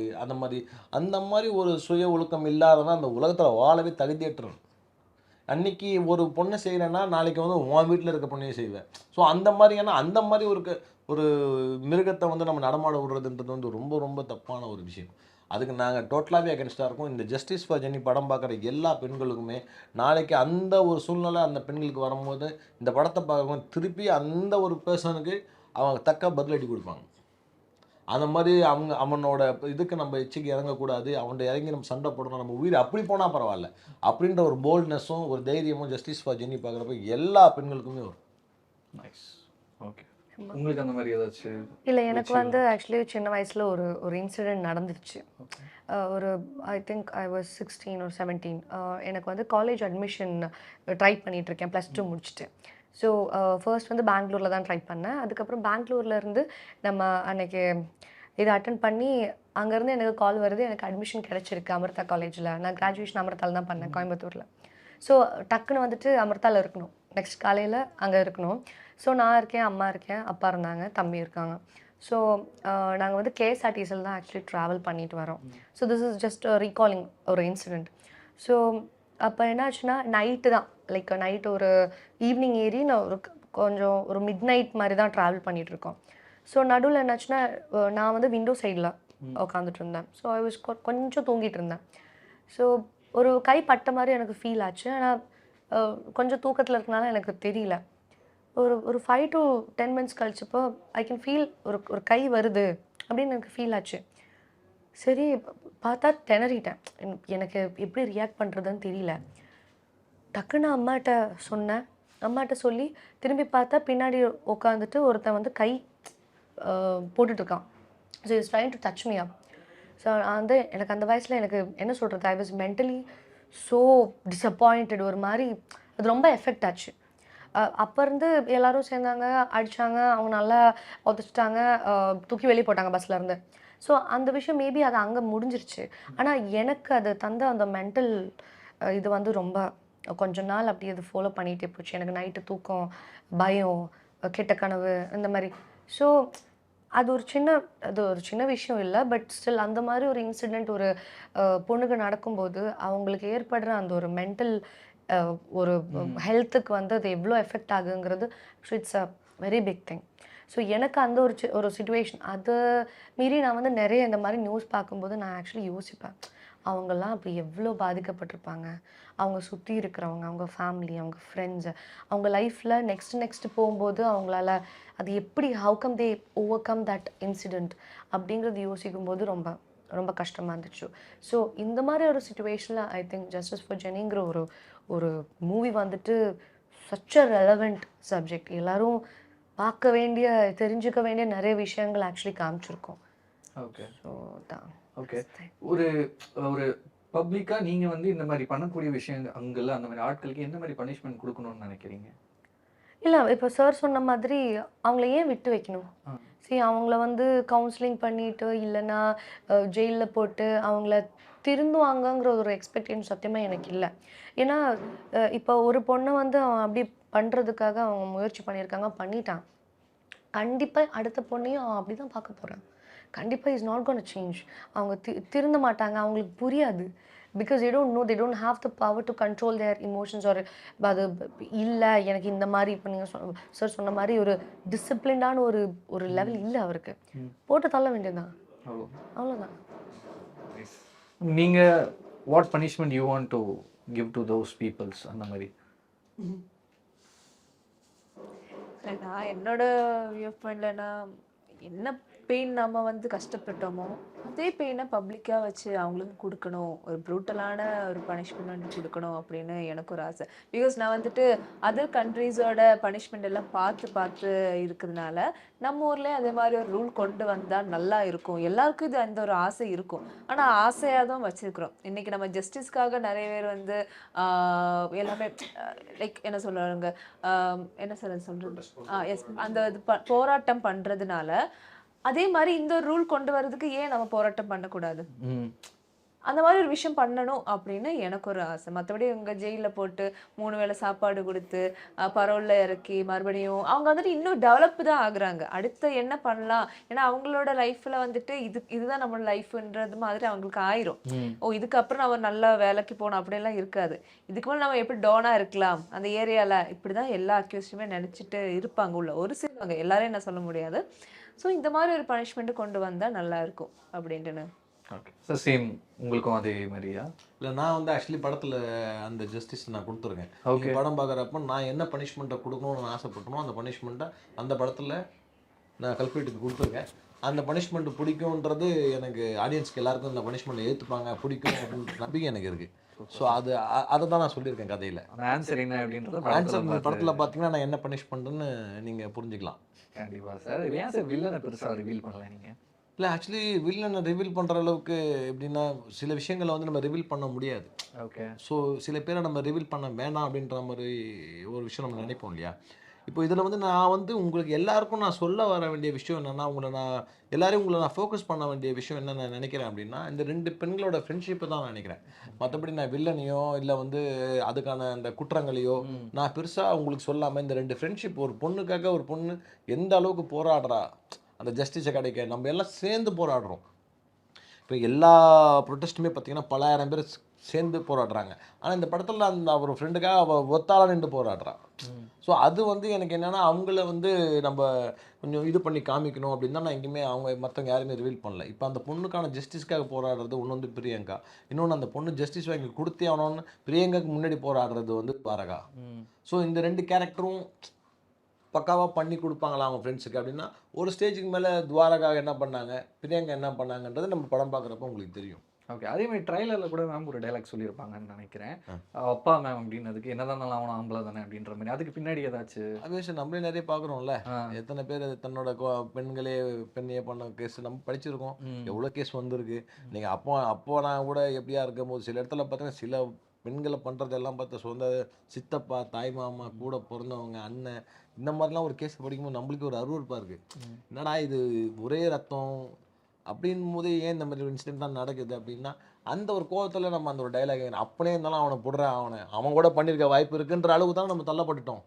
அந்த மாதிரி ஒரு சுய ஒழுக்கம் இல்லாதவன் அந்த உலகத்தில் வாழவே தகுதியற்றவன். அன்னைக்கு ஒரு பொண்ணை செய்கிறேன்னா நாளைக்கு வந்து உன் வீட்டில் இருக்க பொண்ணையும் செய்வேன். ஸோ அந்த மாதிரியான அந்த மாதிரி ஒரு மிருகத்தை வந்து நம்ம நடமாட விடுறதுன்றது வந்து ரொம்ப ரொம்ப தப்பான ஒரு விஷயம். அதுக்கு நாங்கள் டோட்டலாகவே அகென்ஸ்டாக இருக்கோம். இந்த ஜஸ்டிஸ் ஃபார் ஜெனி படம் பார்க்குற எல்லா பெண்களுக்குமே நாளைக்கு அந்த ஒரு சூழ்நிலை அந்த பெண்களுக்கு வரும்போது இந்த படத்தை பார்க்கும்போது திருப்பி அந்த ஒரு பர்சனுக்கு அவங்க தக்க பதிலடி கொடுப்பாங்க. அந்த மாதிரி அவனோட இதுக்கு நம்ம எச்சிக்கு இறங்கக்கூடாது, அவன்கிட்ட இறங்கி நம்ம சண்டை போடணும், நம்ம உயிர் அப்படி போனால் பரவாயில்ல அப்படின்ற ஒரு போல்ட்னஸும் ஒரு தைரியமும் ஜஸ்டிஸ் ஃபார் ஜெனி பார்க்குறப்ப எல்லா பெண்களுக்குமே வரும். நைஸ். ஓகே. உங்களுக்கு அந்த மாதிரி ஏதாச்சும்? இல்லை, எனக்கு வந்து ஆக்சுவலி சின்ன வயசில் ஒரு இன்சிடெண்ட் நடந்துருச்சு. ஒரு I think I was 16 or 17. எனக்கு வந்து காலேஜ் அட்மிஷன் ட்ரை பண்ணிகிட்ருக்கேன் +2 முடிச்சுட்டு. ஸோ ஃபர்ஸ்ட் வந்து பெங்களூரில் தான் ட்ரை பண்ணேன். அதுக்கப்புறம் பெங்களூர்லேருந்து நம்ம அன்றைக்கி இதை அட்டன் பண்ணி அங்கேருந்து எனக்கு கால் வருது, எனக்கு அட்மிஷன் கிடச்சிருக்கு அமிர்தா காலேஜில். நான் கிராஜுவேஷன் அமிர்தாவில் தான் பண்ணேன், கோயம்புத்தூரில். ஸோ டக்குன்னு வந்துட்டு அமிர்தாவில் இருக்கணும், நெக்ஸ்ட் காலையில் அங்கே இருக்கணும். ஸோ நான் இருக்கேன், அம்மா இருக்கேன், அப்பா இருந்தாங்க, தம்பி இருக்காங்க. ஸோ நாங்கள் வந்து கேஎஸ்ஆர்டிசியில் தான் ஆக்சுவலி ட்ராவல் பண்ணிட்டு வரோம். So this is just recalling ஒரு இன்சிடெண்ட். ஸோ அப்போ என்னாச்சுன்னா நைட்டு தான், லைக் நைட்டு ஒரு ஈவினிங் ஏறி நான் கொஞ்சம் ஒரு மிட் நைட் மாதிரி தான் ட்ராவல் பண்ணிகிட்ருக்கோம். ஸோ நடுவில் என்னாச்சுன்னா நான் வந்து விண்டோ சைடில் உட்காந்துட்டு இருந்தேன். ஸோ ஐ வாஸ் கொஞ்சம் தூங்கிட்டு இருந்தேன். ஸோ ஒரு கை பட்ட மாதிரி எனக்கு ஃபீல் ஆச்சு. ஆனால் கொஞ்சம் தூக்கத்தில் இருக்கனால எனக்கு தெரியல. ஒரு 5 to 10 minutes கழிச்சப்போ ஐ கேன் ஃபீல் ஒரு கை வருது அப்படின்னு எனக்கு ஃபீல் ஆச்சு. சரி பார்த்தா திணறிட்டேன், எனக்கு எப்படி ரியாக்ட் பண்ணுறதுன்னு தெரியல. டக்குன்னு அம்மாட்ட சொன்னேன். அம்மாட்ட சொல்லி திரும்பி பார்த்தா பின்னாடி உட்காந்துட்டு ஒருத்தன் வந்து கை போட்டுட்ருக்கான். So is trying to touch me up. So வந்து எனக்கு அந்த வயசில் எனக்கு என்ன சொல்கிறது, I was mentally so disappointed. ஒரு மாதிரி அது ரொம்ப எஃபெக்ட் ஆச்சு. அப்போ இருந்து எல்லோரும் சேர்ந்தாங்க, அடித்தாங்க, அவங்க நல்லா உதச்சிட்டாங்க, தூக்கி வெளியே போட்டாங்க பஸ்லேருந்து. ஸோ அந்த விஷயம் மேபி அது அங்கே முடிஞ்சிருச்சு. ஆனால் எனக்கு அது தந்த அந்த மென்டல் இது வந்து ரொம்ப கொஞ்ச நாள் அப்படி அது ஃபாலோ பண்ணிகிட்டே போச்சு. எனக்கு நைட்டு தூக்கம், பயம், கெட்ட கனவு இந்த மாதிரி. ஸோ அது ஒரு சின்ன விஷயம் இல்லை, பட் ஸ்டில் அந்த மாதிரி ஒரு இன்சிடெண்ட் ஒரு பொண்ணுக்கு நடக்கும்போது அவங்களுக்கு ஏற்படுற அந்த ஒரு மென்டல் ஒரு ஹெல்த்துக்கு வந்து அது எவ்வளோ எஃபெக்ட் ஆகுங்கிறது it's a very big thing. So எனக்கு அந்த ஒரு சிச்சுவேஷன் அதை மீறி நான் வந்து நிறைய இந்த மாதிரி நியூஸ் பார்க்கும்போது நான் ஆக்சுவலி யோசிப்பேன், அவங்கெல்லாம் அப்படி எவ்வளோ பாதிக்கப்பட்டிருப்பாங்க, அவங்க சுற்றி இருக்கிறவங்க, அவங்க ஃபேமிலி, அவங்க ஃப்ரெண்ட்ஸு, அவங்க லைஃப்பில் நெக்ஸ்ட்டு போகும்போது அவங்களால அது எப்படி how come they over come that incident அப்படிங்கிறது யோசிக்கும்போது ரொம்ப ரொம்ப கஷ்டமாக இருந்துச்சு. ஸோ இந்த மாதிரி ஒரு சுச்சுவேஷனில் ஐ திங்க் ஜஸ்டிஸ் ஃபார் ஜெனிங்கிற ஒரு மூவி வந்துட்டு சச் அ ரெலவெண்ட் சப்ஜெக்ட். எல்லோரும் பார்க்க வேண்டிய, தெரிஞ்சுக்க வேண்டிய நிறைய விஷயங்கள் ஆக்சுவலி காமிச்சிருக்கோம். ஓகே. ஸோ தான் ஓகே. ஒரு ஒரு பப்ளிக்காக நீங்கள் வந்து இந்த மாதிரி பண்ணக்கூடிய விஷயங்கள் அங்கெல்லாம் அந்த மாதிரி ஆட்களுக்கு எந்த மாதிரி பனிஷ்மெண்ட் கொடுக்கணும்னு நினைக்கிறீங்க? இல்லை, இப்போ சார் சொன்ன மாதிரி அவங்கள ஏன் விட்டு வைக்கணும்? சரி, அவங்கள வந்து கவுன்சிலிங் பண்ணிட்டு இல்லைன்னா ஜெயிலில் போட்டு அவங்கள திருந்துவாங்கங்கிற ஒரு எக்ஸ்பெக்டேஷன் சத்தியமாக எனக்கு இல்லை. ஏன்னா இப்போ ஒரு பொண்ணை வந்து அவன் அப்படி பண்ணுறதுக்காக அவங்க முயற்சி பண்ணிட்டான். கண்டிப்பாக அடுத்த பொண்ணையும் அவன் அப்படி தான் பார்க்க போகிறான். கண்டிப்பாக இஸ் நாட் கோனா சேஞ்ச். அவங்க திருந்த மாட்டாங்க, அவங்களுக்கு புரியாது. Because they don't know, they don't have the power to control their emotions. or அது இல்லை எனக்கு இந்த மாதிரி இப்போ நீங்கள் சார் சொன்ன மாதிரி ஒரு டிசிப்ளின்டான ஒரு லெவல் இல்லை அவருக்கு. போட்டு தள்ள வேண்டியதுதான், அவ்வளோதான். நீங்கள் what punishment you want to give to those peoples அந்த மாதிரி? நான் என்னோட வியூ பாயிண்ட்லனா என்ன பெயின் நம்ம வந்து கஷ்டப்பட்டோமோ அதே பெயினை பப்ளிக்காக வச்சு அவங்களுக்கு கொடுக்கணும், ஒரு ப்ரூட்டலான ஒரு பனிஷ்மெண்ட் கொடுக்கணும் அப்படின்னு எனக்கு ஒரு ஆசை. பிகாஸ் நான் வந்துட்டு அதர் கண்ட்ரீஸோட பனிஷ்மெண்ட் எல்லாம் பார்த்து இருக்கிறதுனால நம்ம ஊர்லேயே அதே மாதிரி ஒரு ரூல் கொண்டு வந்தால் நல்லா இருக்கும். எல்லாருக்கும் இது அந்த ஒரு ஆசை இருக்கும், ஆனால் ஆசையாக தான் வச்சுருக்குறோம். இன்றைக்கி நம்ம ஜஸ்டிஸ்க்காக நிறைய பேர் வந்து எல்லாமே லைக் என்ன சொல்கிறாங்க, என்ன சொல்கிறது எஸ் அந்த இது போராட்டம் பண்ணுறதுனால அதே மாதிரி இந்த ரூல் கொண்டு வரதுக்கு ஏன் நம்ம போராட்டம் பண்ணக்கூடாது? அந்த மாதிரி ஒரு விஷயம் பண்ணணும் அப்படின்னு எனக்கு ஒரு ஆசை. மற்றபடி இவங்க ஜெயிலில் போட்டு 3 வேளை சாப்பாடு கொடுத்து பரோலில் இறக்கி மறுபடியும் அவங்க வந்துட்டு இன்னும் டெவலப் தான் ஆகுறாங்க. அடுத்து என்ன பண்ணலாம், ஏன்னா அவங்களோட லைஃப்பில் வந்துட்டு இதுதான் நம்மளோட லைஃப்ன்றது மாதிரி அவங்களுக்கு ஆயிரும். ஓ இதுக்கப்புறம் நம்ம நல்ல வேலைக்கு போகணும் அப்படிலாம் இருக்காது. இதுக்கு மேலே நம்ம எப்படி டோனாக இருக்கலாம் அந்த ஏரியாவில், இப்படி தான் எல்லா அக்யூஸ்டுமே நினச்சிட்டு இருப்பாங்க உள்ள. ஒரு சிலவங்க எல்லாரையும் என்ன சொல்ல முடியாது. ஸோ இந்த மாதிரி ஒரு பனிஷ்மெண்ட்டு கொண்டு வந்தால் நல்லா இருக்கும் அப்படின்ட்டு. ஓகே சார், சேம் உங்களுக்கும் அதே மாதிரியா? இல்லை, நான் வந்து ஆக்சுவலி படத்தில் அந்த ஜஸ்டிஸ் நான் கொடுத்துருக்கேன். ஓகே, படம் பார்க்குறப்ப நான் என்ன பனிஷ்மெண்ட்டை கொடுக்கணும்னு ஆசைப்பட்டனோ அந்த பனிஷ்மெண்ட்டை அந்த படத்தில் நான் கல்பிரேட்டுக்கு கொடுத்துருக்கேன். அந்த பனிஷ்மெண்ட் பிடிக்கும்ன்றது எனக்கு ஆடியன்ஸ்க்கு எல்லாருக்கும் இந்த பனிஷ்மெண்ட் ஏற்றுப்பாங்க, பிடிக்கும் அப்படின்ற நம்பிக்கை எனக்கு இருக்குது. ஸோ அதை தான் நான் சொல்லியிருக்கேன் கதையில். ஆன்சர் என்ன அப்படின்றது ஆன்சர் படத்தில் பார்த்தீங்கன்னா நான் என்ன பனிஷ்மெண்ட்டுன்னு நீங்கள் புரிஞ்சுக்கலாம். கண்டிப்பாக சார். ஏன் சார் வில்லனை பெருசாக ரிவீல் பண்ணல நீங்கள்? இல்லை, ஆக்சுவலி வில்லனை ரிவீல் பண்ணுற அளவுக்கு எப்படின்னா சில விஷயங்களை வந்து நம்ம ரிவீல் பண்ண முடியாது. ஓகே. ஸோ சில பேரை நம்ம ரிவீல் பண்ண வேணாம் அப்படின்ற மாதிரி ஒரு விஷயம் நம்ம நினைப்போம் இல்லையா. இப்போ இதில் வந்து நான் வந்து உங்களுக்கு எல்லாருக்கும் நான் சொல்ல வர வேண்டிய விஷயம் என்னென்னா, உங்களை நான் ஃபோக்கஸ் பண்ண வேண்டிய விஷயம் என்ன நான் நினைக்கிறேன் அப்படின்னா, இந்த 2 பெண்களோட ஃப்ரெண்ட்ஷிப்பை தான் நான் நினைக்கிறேன். மற்றபடி நான் வில்லனையோ இல்லை வந்து அதுக்கான அந்த குற்றங்களையோ நான் பெருசாக உங்களுக்கு சொல்லாமல், இந்த 2 ஃப்ரெண்ட்ஷிப், ஒரு பொண்ணுக்காக ஒரு பொண்ணு எந்த அளவுக்கு போராடுறா அந்த ஜஸ்டிஸை கிடைக்க, நம்ம எல்லாம் சேர்ந்து போராடுறோம். இப்போ எல்லா ப்ரொட்டஸ்ட்டுமே பார்த்தீங்கன்னா பல ஆயிரம் பேர் சேர்ந்து போராடுறாங்க. ஆனால் இந்த படத்தில் அந்த அவர் ஃப்ரெண்டுக்காக அவள் ஒத்தாள நின்று போராடுறான். ஸோ அது வந்து எனக்கு என்னென்னா, அவங்கள வந்து நம்ம கொஞ்சம் இது பண்ணி காமிக்கணும் அப்படின்னு தான் நான் எங்கேயுமே மற்றவங்க யாருமே ரிவீல் பண்ணல. இப்போ அந்த பொண்ணுக்கான ஜஸ்டிஸ்க்காக போராடுறது ஒன்று வந்து பிரியங்கா, இன்னொன்று அந்த பொண்ணு ஜஸ்டிஸ் வாங்கி கொடுத்தே ஆனோன்னு பிரியங்காக்கு முன்னாடி போராடுறது வந்து துவாரகா. ஸோ இந்த 2 கேரக்டரும் பக்காவாக பண்ணி கொடுப்பாங்களா அவங்க ஃப்ரெண்ட்ஸுக்கு அப்படின்னா, ஒரு ஸ்டேஜுக்கு மேலே துவாரகா என்ன பண்ணாங்க, பிரியங்கா என்ன பண்ணாங்கன்றது நம்ம படம் பார்க்குறப்ப உங்களுக்கு தெரியும். ஓகே. அதே மாதிரி ட்ரைலரில் கூட மேம் ஒரு டைலாக் சொல்லியிருப்பாங்கன்னு நினைக்கிறேன். அப்பா மேம் அப்படின்னதுக்கு என்னதான் நல்லா அவனும் ஆம்பளை தானே அப்படின்ற மாதிரி. அதுக்கு பின்னாடி ஏதாச்சும் அபிஷேக் நம்மளே நிறைய பார்க்குறோம்ல, எத்தனை பேர் தன்னோட பெண்களே பெண்ணையே பண்ண கேஸ் நம்ம படிச்சிருக்கோம். எவ்வளோ கேஸ் வந்திருக்கு. நீங்கள் அப்போ நான் கூட எப்படியா இருக்கும் போது சில இடத்துல பார்த்தீங்கன்னா சில பெண்களை பண்ணுறதெல்லாம் பார்த்த சொந்த சித்தப்பா, தாய் மாமா, கூட பிறந்தவங்க, அண்ணன், இந்த மாதிரிலாம் ஒரு கேஸ் படிக்கும்போது நம்மளுக்கு ஒரு அருவருப்பாக இருக்குது. என்னடா இது ஒரே ரத்தம் அப்படின் போது ஏன் இந்த மாதிரி இன்சிடென்ட் தான் நடக்குது அப்படின்னா, அந்த ஒரு கோவத்தில் நம்ம அந்த ஒரு டைலாக் அப்படியே இருந்தாலும் அவனை போடுறான், அவன் கூட பண்ணியிருக்க வாய்ப்பு இருக்குன்ற அளவுக்கு தான் நம்ம தள்ளப்பட்டுட்டோம்.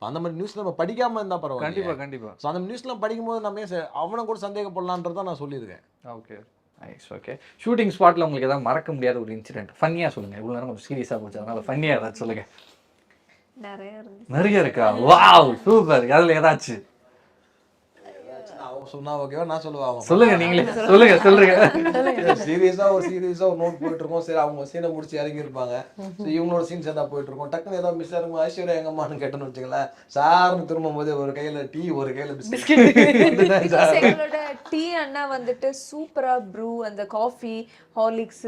அந்த மாதிரி நியூஸ்ல நம்ம படிக்காமல் இருந்தால் பரவாயில்ல. கண்டிப்பாக கண்டிப்பாக. ஸோ அந்த நியூஸ்லாம் படிக்கும்போது நம்ம அவனை கூட சந்தேகப்படலான்றதான் நான் சொல்லியிருக்கேன். Okay nice. ஓகே, ஷூட்டிங் ஸ்பாட்டில் உங்களுக்கு ஏதாவது மறக்க முடியாத ஒரு இன்சிடென்ட் ஃபன்னியாக சொல்லுங்கள். இவ்வளோ நேரம் கொஞ்சம் சீரியஸாக போச்சு, அதனால ஃபன்னியாக ஏதாச்சும் சொல்லுங்கள். நிறைய இருக்கா? Wow super. அதில் ஏதாச்சும் சொன்னா ஓகேவா? நான் சொல்லுவேன். சொல்லுங்க, நீங்களே சொல்லுங்க. சீரியஸா ஒரு நோட் போயிட்டு இருக்கோம். சரி, அவங்க சீனை முடிச்சு இறங்கி இருப்பாங்க. இவங்களோட சீன்ஸ் ஏதாவது போயிட்டு இருக்கோம். டக்குன்னு ஏதாவது மிஸ் ஆகும். ஐஸ்வர்யா எங்கம்மான்னு கேட்டோன்னு வச்சுங்களேன், சார்னு திரும்பும் போது ஒரு கையில டீ, ஒரு கையில பிஸ்கட். எங்களோட டீ அண்ணா வந்துட்டு சூப்பரா ப்ரூ, அந்த காஃபி, ஹார்லிக்ஸ்,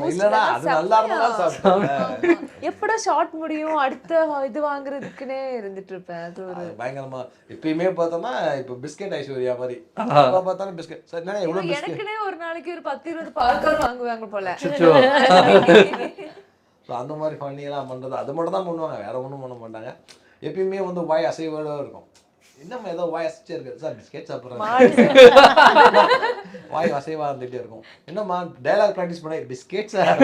இல்லடா அது நல்லா இருந்தா சாப்பிட்டேன். எப்படா ஷார்ட் முடியும் அடுத்த இது வாங்குறதுக்குன்னே இருந்துட்டு இருப்பேன். அது ஒரு பயங்கரமா. இப்பயுமே பார்த்தோம்னா இப்போ பிஸ்கெட் ஐஸ்வர்யா மாதிரி பார்த்தாலும் பிஸ்கெட். சரி, என்ன எவ்வளவு பிஸ்கெட்? எனக்குனே ஒரு நாளைக்கு ஒரு 10-20 பார்க்கர் வாங்குவாங்க போல. அந்த மாதிரி ஃபன்னியெல்லாம் பண்றது அது மட்டும் தான் பண்ணுவாங்க, வேற ஒன்றும் பண்ண மாட்டாங்க. எப்பயுமே வந்து வாய் அசைவோட இருக்கும். என்னம்மா ஏதோ வாய் அசைச்சே இருக்கு சார், பிஸ்கெட் சாப்பிட்றாங்க, வாய் அசைவா இருந்துகிட்டே இருக்கும். என்னம்மா டைலாக் ப்ராக்டிஸ் பண்ண பிஸ்கெட் சார்.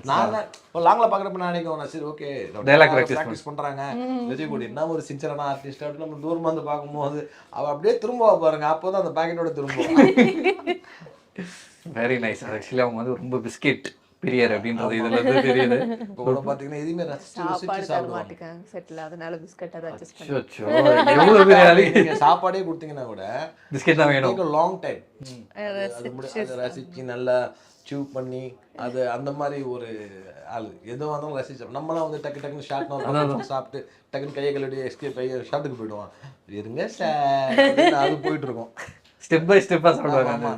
நான் இப்போ லாங்கில் பார்க்குறப்ப நான் நினைக்கிறேன், சரி ஓகே டைலாக் ப்ராக்டிஸ் பண்ணுறாங்க, விஜய் கூட என்ன ஒரு சின்சரான ஆர்டிஸ்ட் அப்படின்னு நம்ம தூரமாக வந்து பார்க்கும்போது அவள் அப்படியே திரும்பவா பாருங்க, அப்போ தான் அந்த பேக்கெட்டோட திரும்புவோம். Very nice. ஆக்சுவலி அவங்க வந்து ரொம்ப பிஸ்கெட் பிரியர் அப்படின்றது இதுல இருந்து தெரியுது. இப்போ கூட பாத்தீங்கன்னா எதுவுமே சாப்பாடு தர மாட்டேங்காங்க செட்டில், அதனால பிஸ்கட் அதை அட்ஜஸ்ட் பண்ணி. அச்சோ, எவ்வளவு பெரிய ஆளு. நீங்க சாப்பாடே கொடுத்தீங்கன்னா கூட பிஸ்கெட் தான் வேணும். லாங் டைம் அது ரசிச்சு நல்லா சூ பண்ணி அது அந்த மாதிரி ஒரு ஆளு எதுவும் வந்தாலும் ரசிச்சோம். நம்மளாம் வந்து டக்கு டக்குன்னு ஷார்ட் சாப்பிட்டு டக்குன்னு கையை கழுவி எஸ்கேப் ஆகி ஷார்ட்டுக்கு போயிடுவான். இருங்க சார் அது போயிட்டு இருக்கோம். ஸ்டெப் பை ஸ்டெப்பா சாப்பிடுவாங்க.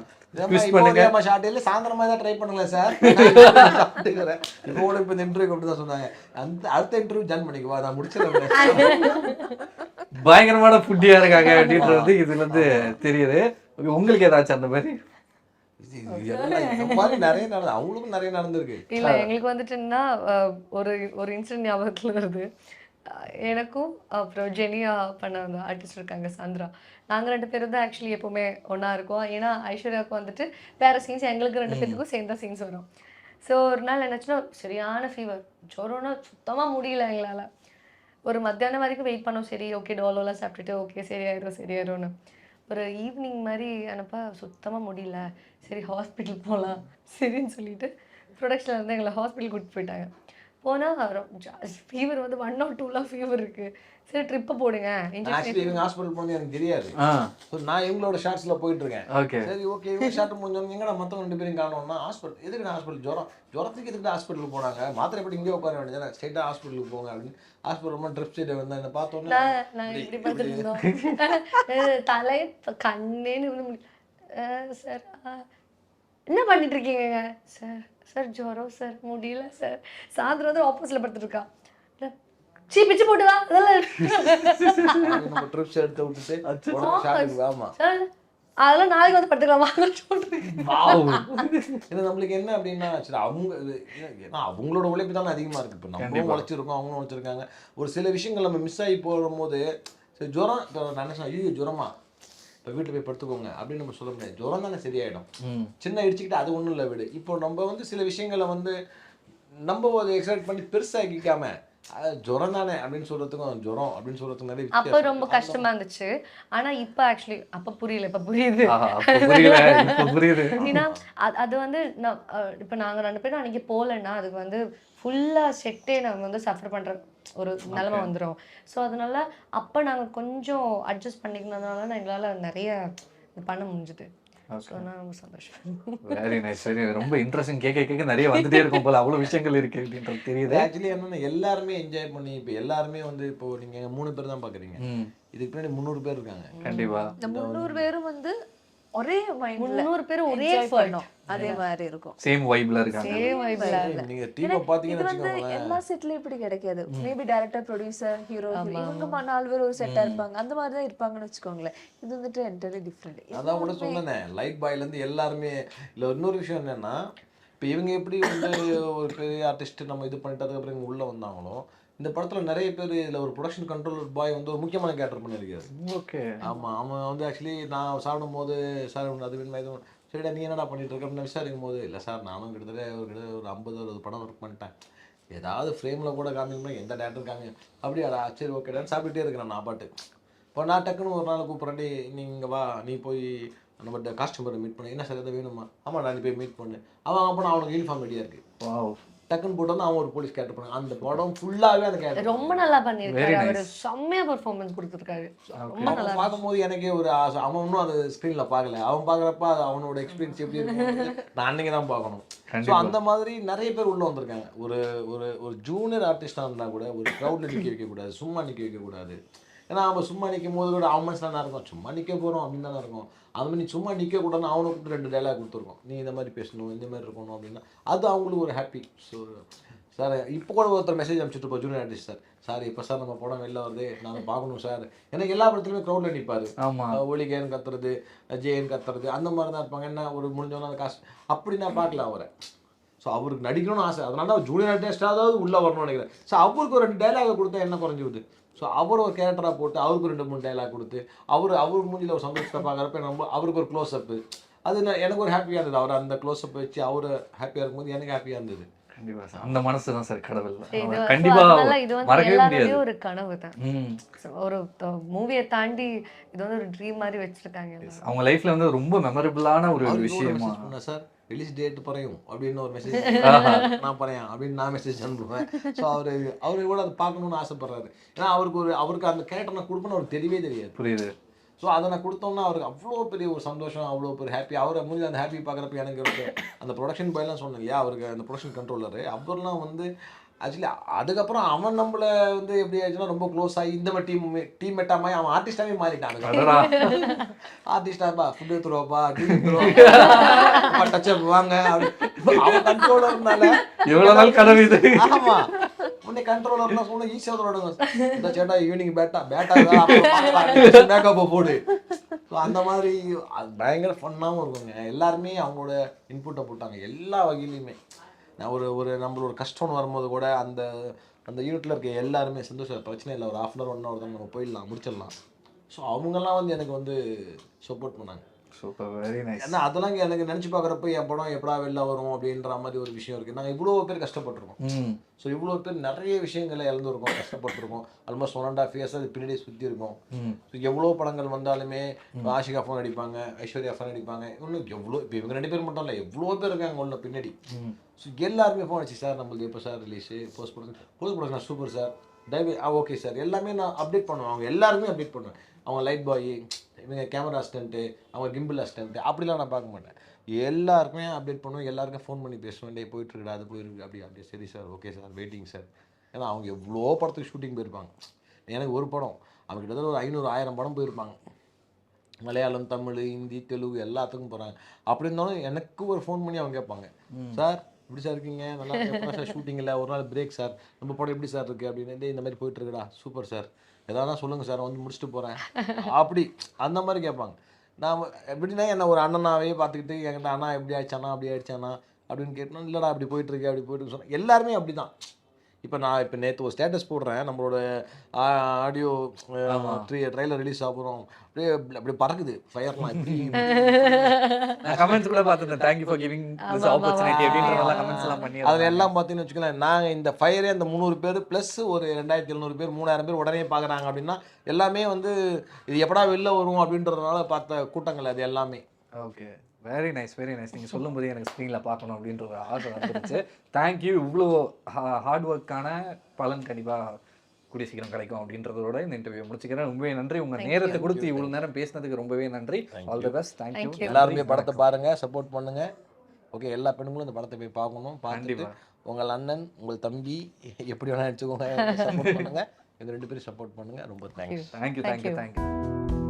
சாயந்தரமா தான் ட்ரை பண்ணுங்களேன் சார். இப்போ இந்த இன்டர்வியூ அப்படிதான் சொன்னாங்க, அடுத்த இன்டர்வியூ ஜாயின் பண்ணிக்குவா, நான் முடிச்சிடறேன். பயங்கரமான ஃபுட்டியா இருக்காங்க அப்படின்றது இதுல இருந்து தெரியுது. உங்களுக்கு ஏதாச்சும் அந்த மாதிரி நிறைய நடந்து அவங்களுக்கும் நிறைய நடந்திருக்கு. இல்ல எங்களுக்கு வந்துட்டுன்னா ஒரு இன்சிடென்ட் ஞாபகத்துல வருது. எனக்கும் அப்புறம் ஜெனியா பண்ண அந்த ஆர்டிஸ்ட் இருக்காங்க சாந்திரா. நாங்கள் 2 பேரும் தான் ஆக்சுவலி எப்போவுமே ஒன்றா இருக்கோம். ஏன்னா ஐஸ்வர்யாவுக்கு வந்துட்டு வேறு சீன்ஸ், எங்களுக்கு 2 பேத்துக்கும் சேர்ந்து தான் சீன்ஸ் வரும். ஸோ ஒரு நாள் என்னாச்சுன்னா சரியான ஃபீவர், ஜுரம்னா சுத்தமாக முடியல எங்களால். ஒரு மத்தியானம் வரைக்கும் வெயிட் பண்ணோம். சரி ஓகே டோலோலாம் சாப்பிட்டுட்டு ஓகே சரியாயிரும்னு. ஒரு ஈவினிங் மாதிரி அனுப்ப சுத்தமாக முடியல. சரி ஹாஸ்பிட்டல் போகலாம் சரின்னு சொல்லிட்டு ப்ரொடக்ஷனில் இருந்து எங்களை ஹாஸ்பிட்டல் கூட்டிட்டு போயிட்டாங்க. போனால் ஃபீவர் வந்து 1 or 2 ஃபீவர் இருக்குது. சரி ட்ரிப்பை போடுங்க ஆக்சுவலி இவங்க ஹாஸ்பிட்டல் போனது எனக்கு தெரியாது. ஸோ நான் இவங்களோட ஷார்ட்ஸில் போயிட்டு இருக்கேன். ஓகே சரி ஓகே இவங்க ஷார்ட் முடிஞ்சோம் எங்கடா மற்றவங்க 2 பேரும் காணோம்னா ஹாஸ்பிட்டல் எதுக்கு ஹாஸ்பிட்டல் ஜுரத்துக்கு எதுக்கு ஹாஸ்பிட்டலுக்கு போனாங்க, மாத்திரை எப்படி இங்கே உட்கார வேண்டியது ஸ்ட்ரெயிட்டாக ஹாஸ்பிட்டலுக்கு போங்க அப்படின்னு ஹாஸ்பிட்டல் ரொம்ப ட்ரிப் சைடு வந்து என்ன பார்த்தோன்னே நான் இப்படி பார்த்துட்டு இருந்தோம். தலை கண்ணேன்னு சார் என்ன பண்ணிட்டு இருக்கீங்க சார்? சார் ஜுரம் சார், முடியல சார். சாயந்தரம் வந்து ஆப்போசிட்ல படுத்துட்டு இருக்கா. பிச்சு போட்டு வா நம்ம ட்ரிப்ஸ் எடுத்து விட்டுட்டு ஷார்ட்டுக்கு வாமா சார், அதெல்லாம் நாளைக்கு வந்து படுத்துக்கலாமா சொல்றேன். ஏன்னா நம்மளுக்கு என்ன அப்படின்னா சரி அவங்க ஏன்னா அவங்களோட உழைப்பு தானே அதிகமாக இருக்குது. இப்போ நம்மளும் உழைச்சிருக்கோம், அவங்களும் உழைச்சிருக்காங்க. ஒரு சில விஷயங்கள் நம்ம மிஸ் ஆகி போகும்போது சரி ஜுரம் இப்போ நினைச்சோம் ஐயோ ஜுரமா இப்போ வீட்டில் போய் படுத்துக்கோங்க அப்படின்னு நம்ம சொல்ல முடியாது. ஜுரம் தானே சரியாயிடும். சின்ன இடிச்சுக்கிட்டு அது ஒன்றும் இல்லை விடு. இப்போ நம்ம வந்து சில விஷயங்களை வந்து நம்ம அதை எக்ஸ்பெக்ட் பண்ணி பெருசாகிக்காம ஜுரம் தானே அப்படின்னு சொல்றதுக்கும் ஜுரம் அப்படின்னு சொல்றதுக்கு நிறைய அப்போ ரொம்ப கஷ்டமா இருந்துச்சு. ஆனா இப்போ ஆக்சுவலி அப்போ புரியல, இப்போ புரியுது. ஏன்னா அது வந்து இப்போ நாங்கள் 2 பேரும் அன்னைக்கு போகலன்னா அதுக்கு வந்து ஃபுல்லாக செட்டே நம்ம வந்து சஃபர் பண்ணுற ஒரு நிலைமை வந்துடும். ஸோ அதனால அப்போ நாங்கள் கொஞ்சம் அட்ஜஸ்ட் பண்ணிக்கிறதுனால எங்களால் நிறைய இது பண்ண முடிஞ்சுது. ரொம்ப சந்தோஷம். Very nice. சரி ரொம்ப இன்ட்ரெஸ்டிங். கேட்க நிறைய வந்துட்டே இருக்கும் போல, அவ்வளோ விஷயங்கள் இருக்கு அப்படின்றது தெரியுது. ஆக்சுவலி என்னன்னா எல்லாருமே என்ஜாய் பண்ணி இப்போ எல்லாருமே வந்து இப்போ நீங்க 3 பேர் தான் பாக்குறீங்க, இதுக்கு பின்னாடி 300 பேர் இருக்காங்க. கண்டிப்பா இந்த 300 பேரும் வந்து ஒரே மைண்ட்ல 300 பேர் ஒரே பண்ணோம். அதே மாதிரி இருக்கும். சேம் வைப்ல இருக்காங்க. சேம் வைப்ல. நீங்க டீமை பாத்தீங்கன்னா இது வந்து எல்லா செட்லயும் இப்படி கிடைக்காது. மேபி டைரக்டர், ப்ரொடியூசர், ஹீரோ, இவங்க 4 பேர் ஒரு செட்டா இருப்பாங்க. அந்த மாதிரி தான் இருப்பாங்கன்னு வச்சுக்கோங்களேன். இது வந்துட்டு என்டையர்லி டிஃப்ரெண்ட். அதான் கூட சொன்னேன் லைட் பாய்ல இருந்து எல்லாருமே. இல்ல இன்னொரு விஷயம் என்னன்னா இப்போ இவங்க எப்படி வந்து ஒரு பெரிய ஆர்டிஸ்ட் நம்ம இது பண்ணிட்டு அதுக்கப்புறம் இவங்க உள்ள வந்தாங்களோ இந்த படத்துல நிறைய பேர் இதுல ஒரு ப்ரொடக்ஷன் கண்ட்ரோலர் பாய் வந்து ஒரு முக்கியமான கேரக்டர் பண்ணியிருக்காரு. ஓகே ஆமா அவன் வந்து ஆக்சுவலி நான் சாப்பிடும் போது சார் அது வேணுமா இது சரிடா நீ என்னடா பண்ணிட்டு இருக்க அப்படின்னு விசாரிக்கும் போது இல்லை சார் நானும் கிட்டத்தட்ட ஒரு 50-60 படம் ஒர்க் பண்ணிட்டேன், ஏதாவது ஃப்ரேமில் கூட காமிக்கணும் எந்த டேரக்டர் காமி அப்படியாடா சரி ஓகேடான்னு சாப்பிட்டுட்டே இருக்கிறேன் நான் பாட்டு. இப்போ நான் டக்குன்னு ஒரு நாள் கூப்பிட்றேன், நீ இங்கே வா நீ போய் நம்ம காஸ்டியூமரை மீட் பண்ணு. என்ன சார் எதாவது வேணுமா? ஆமாம் நான் நீ போய் மீட் பண்ணு. அவன் அப்போ அவனுக்கு யூனிஃபார்ம் ரெடியாக இருக்குது. டக்குன்னு போட்டு வந்து அவன் ஒரு போலீஸ் கேரக்டர் பண்ணாங்க. அந்த படம் ஃபுல்லாகவே அந்த கேரக்டர் ரொம்ப நல்லா பண்ணியிருக்காரு. அவர் செம்மையா பெர்ஃபார்மன்ஸ் கொடுத்துருக்காரு. ரொம்ப நல்லா பார்க்கும்போது எனக்கே ஒரு ஆசை. அவன் இன்னும் அது ஸ்க்ரீனில் பார்க்கல. அவன் பார்க்குறப்ப அவனோட எக்ஸ்பீரியன்ஸ் எப்படி இருக்கும் நான் அன்றைக்கி தான் பார்க்கணும். ஸோ அந்த மாதிரி நிறைய பேர் உள்ளே வந்திருக்காங்க. ஒரு ஒரு ஒரு ஜூனியர் ஆர்டிஸ்டாக இருந்தால் கூட ஒரு க்ரௌடில் நிற்க வைக்கக்கூடாது, சும்மா நிற்க வைக்கக்கூடாது. ஏன்னா அவன் சும்மா நிற்கும் போது கூட அவன் மனசில் தான் இருக்கும் சும்மா நிற்க போகிறோம் அப்படின்னு தானே இருக்கும். அது மாதிரி நீ சும்மா நிற்கக்கூடாதுன்னு அவனை கூப்பிட்டு 2 டைலாக் கொடுத்துருக்கோம், நீ இந்த மாதிரி பேசணும் இந்த மாதிரி இருக்கணும் அப்படின்னா அது அவங்களுக்கு ஒரு ஹாப்பி. ஸோ சார் இப்போ கூட ஒருத்தர் மெசேஜ் அனுப்பிச்சுட்டு போ ஜூனியர் ஆர்டிஸ்ட் சார் இப்போ சார் நம்ம படம் வெளில வருது நாங்கள் பார்க்கணும் சார். எனக்கு எல்லா படத்துலையுமே க்ரௌடில் நிற்பார். ஒலிகேன்னு கத்துறது, ஜேன்னு கத்துறது அந்த மாதிரி தான் இருப்பாங்க. என்ன ஒரு முடிஞ்சோன்னா அந்த காசு அப்படி நான் பார்க்கல அவரை. ஸோ அவருக்கு நடிக்கணும்னு ஆசை, அதனால அவர் ஜூனியர் ஆர்டிஸ்டாவது உள்ளே வரணும்னு நினைக்கிறேன். ஸோ அவருக்கு ஒரு 2 டைலாக கொடுத்தா என்ன குறைஞ்சிவுது. ஸோ அவர் ஒரு கேரக்டராக போட்டு அவருக்கு 2-3 டைலாக் கொடுத்து அவர் மூஞ்சியில் ஒரு சந்தோஷத்தை பார்க்குறப்ப நம்ம அவருக்கு ஒரு க்ளோஸ்அப்பு அது எனக்கு ஒரு ஹாப்பியாக இருந்தது. அவர் அந்த க்ளோஸ்அப் வச்சு அவர் ஹாப்பியாக இருக்கும்போது எனக்கு ஹாப்பியாக இருந்தது. கண்டிப்பா சார் அந்த மனசு தான் சார் கடவுள். கண்டிப்பா இது வந்து எல்லாருமே ஒரு கனவு தான். ஒரு மூவியை தாண்டி இது வந்து ஒரு ட்ரீம் மாதிரி வச்சிருக்காங்க. அவங்க லைஃப்ல வந்து ரொம்ப மெமரபிளான ஒரு விஷயமா சார் ரிலீஸ் டேட் பறையும் அப்படின்னு ஒரு மெசேஜ் நான் பறையன் அப்படின்னு நான் மெசேஜ் அனுப்புவேன். ஸோ அவரு கூட அதை பார்க்கணுன்னு ஆசைப்படுறாரு. ஏன்னா அவருக்கு அந்த கேரக்டர் நான் கொடுப்பேன்னு அவருக்கு தெரியவே தெரியாது. புரியுது. ஸோ அதை நான் கொடுத்தோம்னா அவருக்கு அவ்வளோ பெரிய ஒரு சந்தோஷம், அவ்வளோ பெரிய ஹாப்பி. அவரை முடிஞ்ச அந்த ஹாப்பி பார்க்குறப்ப எனக்கு இருக்கு. அந்த ப்ரொடக்ஷன் பாய்லாம் சொன்னேன் இல்லையா, அவருக்கு அந்த ப்ரொடக்ஷன் கண்ட்ரோலரு அவர்லாம் வந்து ஆக்சுவலி அதுக்கப்புறம் அவன் நம்மளை வந்து எப்படி ஆச்சுன்னா ரொம்ப க்ளோஸ் ஆகி இந்த மாதிரி டீம் மெட்டாமாய் அவன் ஆர்டிஸ்டாகவே மாறிட்டான். ஆர்டிஸ்டாப்பா ஃபுட் எடுத்துருவாப்பா, டீ எடுத்துருவாப்பா, டச்சப் வாங்க அவன் கண்ட்ரோலர்னால எவ்வளோ நாள் கனவு இது. ஆமா உன்னை கண்ட்ரோலர்னா சொன்ன ஈஸியாக தொடங்க இந்த சேட்டா ஈவினிங் பேட்டா மேக்கப்பை போடு. ஸோ அந்த மாதிரி பயங்கர ஃபன்னாகவும் இருக்குங்க. எல்லாருமே அவங்களோட இன்புட்டை போட்டாங்க எல்லா வகையிலையுமே. நான் ஒரு நம்மளோட கஷ்டம்னு வரும்போது கூட அந்த அந்த யூனிட்டில் இருக்க எல்லாருமே சந்தோஷம், பிரச்சனை இல்லை, ஒரு 1/2 hour 1 hour தான் நம்ம போயிடலாம், முடிச்சிடலாம். ஸோ அவங்கெல்லாம் வந்து எனக்கு வந்து சப்போர்ட் பண்ணாங்க. Super, very nice. ஏன்னா அதெல்லாம் எனக்கு நினச்சி பார்க்குறப்ப என் படம் எப்படா வெளில வரும் அப்படின்ற மாதிரி ஒரு விஷயம் இருக்குது. நாங்கள் இவ்வளோ பேர் கஷ்டப்பட்டுருக்கோம். ஸோ இவ்வளோ பேர் நிறைய விஷயங்களை இழந்துருக்கோம், கஷ்டப்பட்டுருக்கோம். ஆல்மோஸ்ட் 1.5 years அது பின்னாடி சுற்றி இருக்கும். ஸோ எவ்வளோ படங்கள் வந்தாலுமே ஆஷிகா ஃபோன் அடிப்பாங்க, ஐஸ்வர்யா ஃபோன் அடிப்பாங்க, இன்னும் எவ்வளோ இப்போ இவங்க 2 பேர் மட்டும் இல்லை, எவ்வளோ பேர் இருக்காங்க உள்ள பின்னாடி. ஸோ எல்லாருமே ஃபோன் அடிச்சு, சார் நம்மளுக்கு எப்போ sir release, post production super sir, okay sir, எல்லாமே நான் அப்டேட் பண்ணுவேன். அவங்க எல்லாருமே அப்டேட் பண்ணுவேன். அவங்க லைட் பாய், இவங்க கேமரா அசிஸ்டன்ட்டு, அவங்க கிம்பிள் அசிஸ்டன்ட்டு, அப்படிலாம் நான் பார்க்க மாட்டேன். எல்லாருக்குமே அப்டேட் பண்ணுவேன், எல்லாருக்கும் ஃபோன் பண்ணி பேசுவேன். டே போயிட்டுருக்குடா, அது போயிருக்கு, அப்படியே சரி sir, okay sir, waiting sir. ஏன்னா அவங்க எவ்வளோ படத்துக்கு ஷூட்டிங் போயிருப்பாங்க. எனக்கு ஒரு படம் அவங்க கிட்டத்தட்ட ஒரு 500-1000 படம் போயிருப்பாங்க. மலையாளம், தமிழ், ஹிந்தி, தெலுங்கு எல்லாத்துக்கும் போகிறாங்க. அப்படி இருந்தாலும் எனக்கு ஒரு ஃபோன் பண்ணி அவங்க கேட்பாங்க, சார் எப்படி சார் இருக்கீங்க, நல்லா எப்போ சார் ஷூட்டிங் இல்லை, ஒரு நாள் பிரேக் சார், நம்ம படம் எப்படி சார் இருக்குது அப்படின்னு. இந்த மாதிரி போயிட்டுருக்குடா, சூப்பர் சார், எதாவது சொல்லுங்கள் சார், வந்து முடிச்சுட்டு போகிறேன், அப்படி அந்த மாதிரி கேட்பாங்க. நான் எப்படின்னா என்ன ஒரு அண்ணனாவே பார்த்துக்கிட்டு என்கிட்ட, அண்ணா எப்படி ஆயிடுச்சானா, அப்படி ஆயிடுச்சானா அப்படின்னு கேட்டோம். இல்லைடா அப்படி போயிட்டுருக்கு, அப்படி போயிட்டு சொன்னேன். எல்லாருமே அப்படி தான். இப்போ நான் இப்போ நேற்று ஒரு ஸ்டேட்டஸ் போடுறேன், நம்மளோட ஆடியோ ட்ரெய்லர் ரிலீஸ் ஆகிறோம், அப்படியே அப்படி பறக்குது ஃபயர்லாம். இப்படி கமெண்ட்ஸ் கூட பார்த்துட்டேன், thank you for giving this opportunity அப்படின்ற கமெண்ட்ஸ் எல்லாம் பண்ணி அதில் எல்லாம் பார்த்தீங்கன்னு வச்சுக்கலாம். நாங்கள் இந்த ஃபயரே அந்த 300 பேர் ப்ளஸ் ஒரு 2700 பேர் 3000 பேர் உடனே பார்க்குறாங்க அப்படின்னா எல்லாமே வந்து இது எப்படா வெளில வரும் அப்படின்றதுனால பார்த்த கூட்டங்கள் அது எல்லாமே. Okay, very nice, very nice. நீங்கள் சொல்லும்போது எனக்கு ஸ்க்ரீனில் பார்க்கணும் அப்படின்ற ஒரு ஆசை வந்துருச்சு. தேங்க்யூ. இவ்வளோ ஹார்ட் ஒர்க்கான பலன் கண்டிப்பாக கூடிய சீக்கிரம் கிடைக்கும் அப்படின்றதோட இந்த இன்டர்வியூ முடிச்சுக்கிறேன். ரொம்பவே நன்றி, உங்கள் நேரத்தை கொடுத்து இவ்வளோ நேரம் பேசினதுக்கு ரொம்பவே நன்றி. All the best. தேங்க்யூ. எல்லாருமே படத்தை பாருங்கள், சப்போர்ட் பண்ணுங்கள். ஓகே, எல்லா பெண்களும் இந்த படத்தை போய் பார்க்கணும். பார்த்துட்டு உங்கள் அண்ணன், உங்கள் தம்பி எப்படி வேணா நினச்சிக்கோங்க, சப்போர்ட் பண்ணுங்கள். எங்கள் 2 பேரும் சப்போர்ட் பண்ணுங்கள். ரொம்ப தேங்க்ஸ். தேங்க்யூ.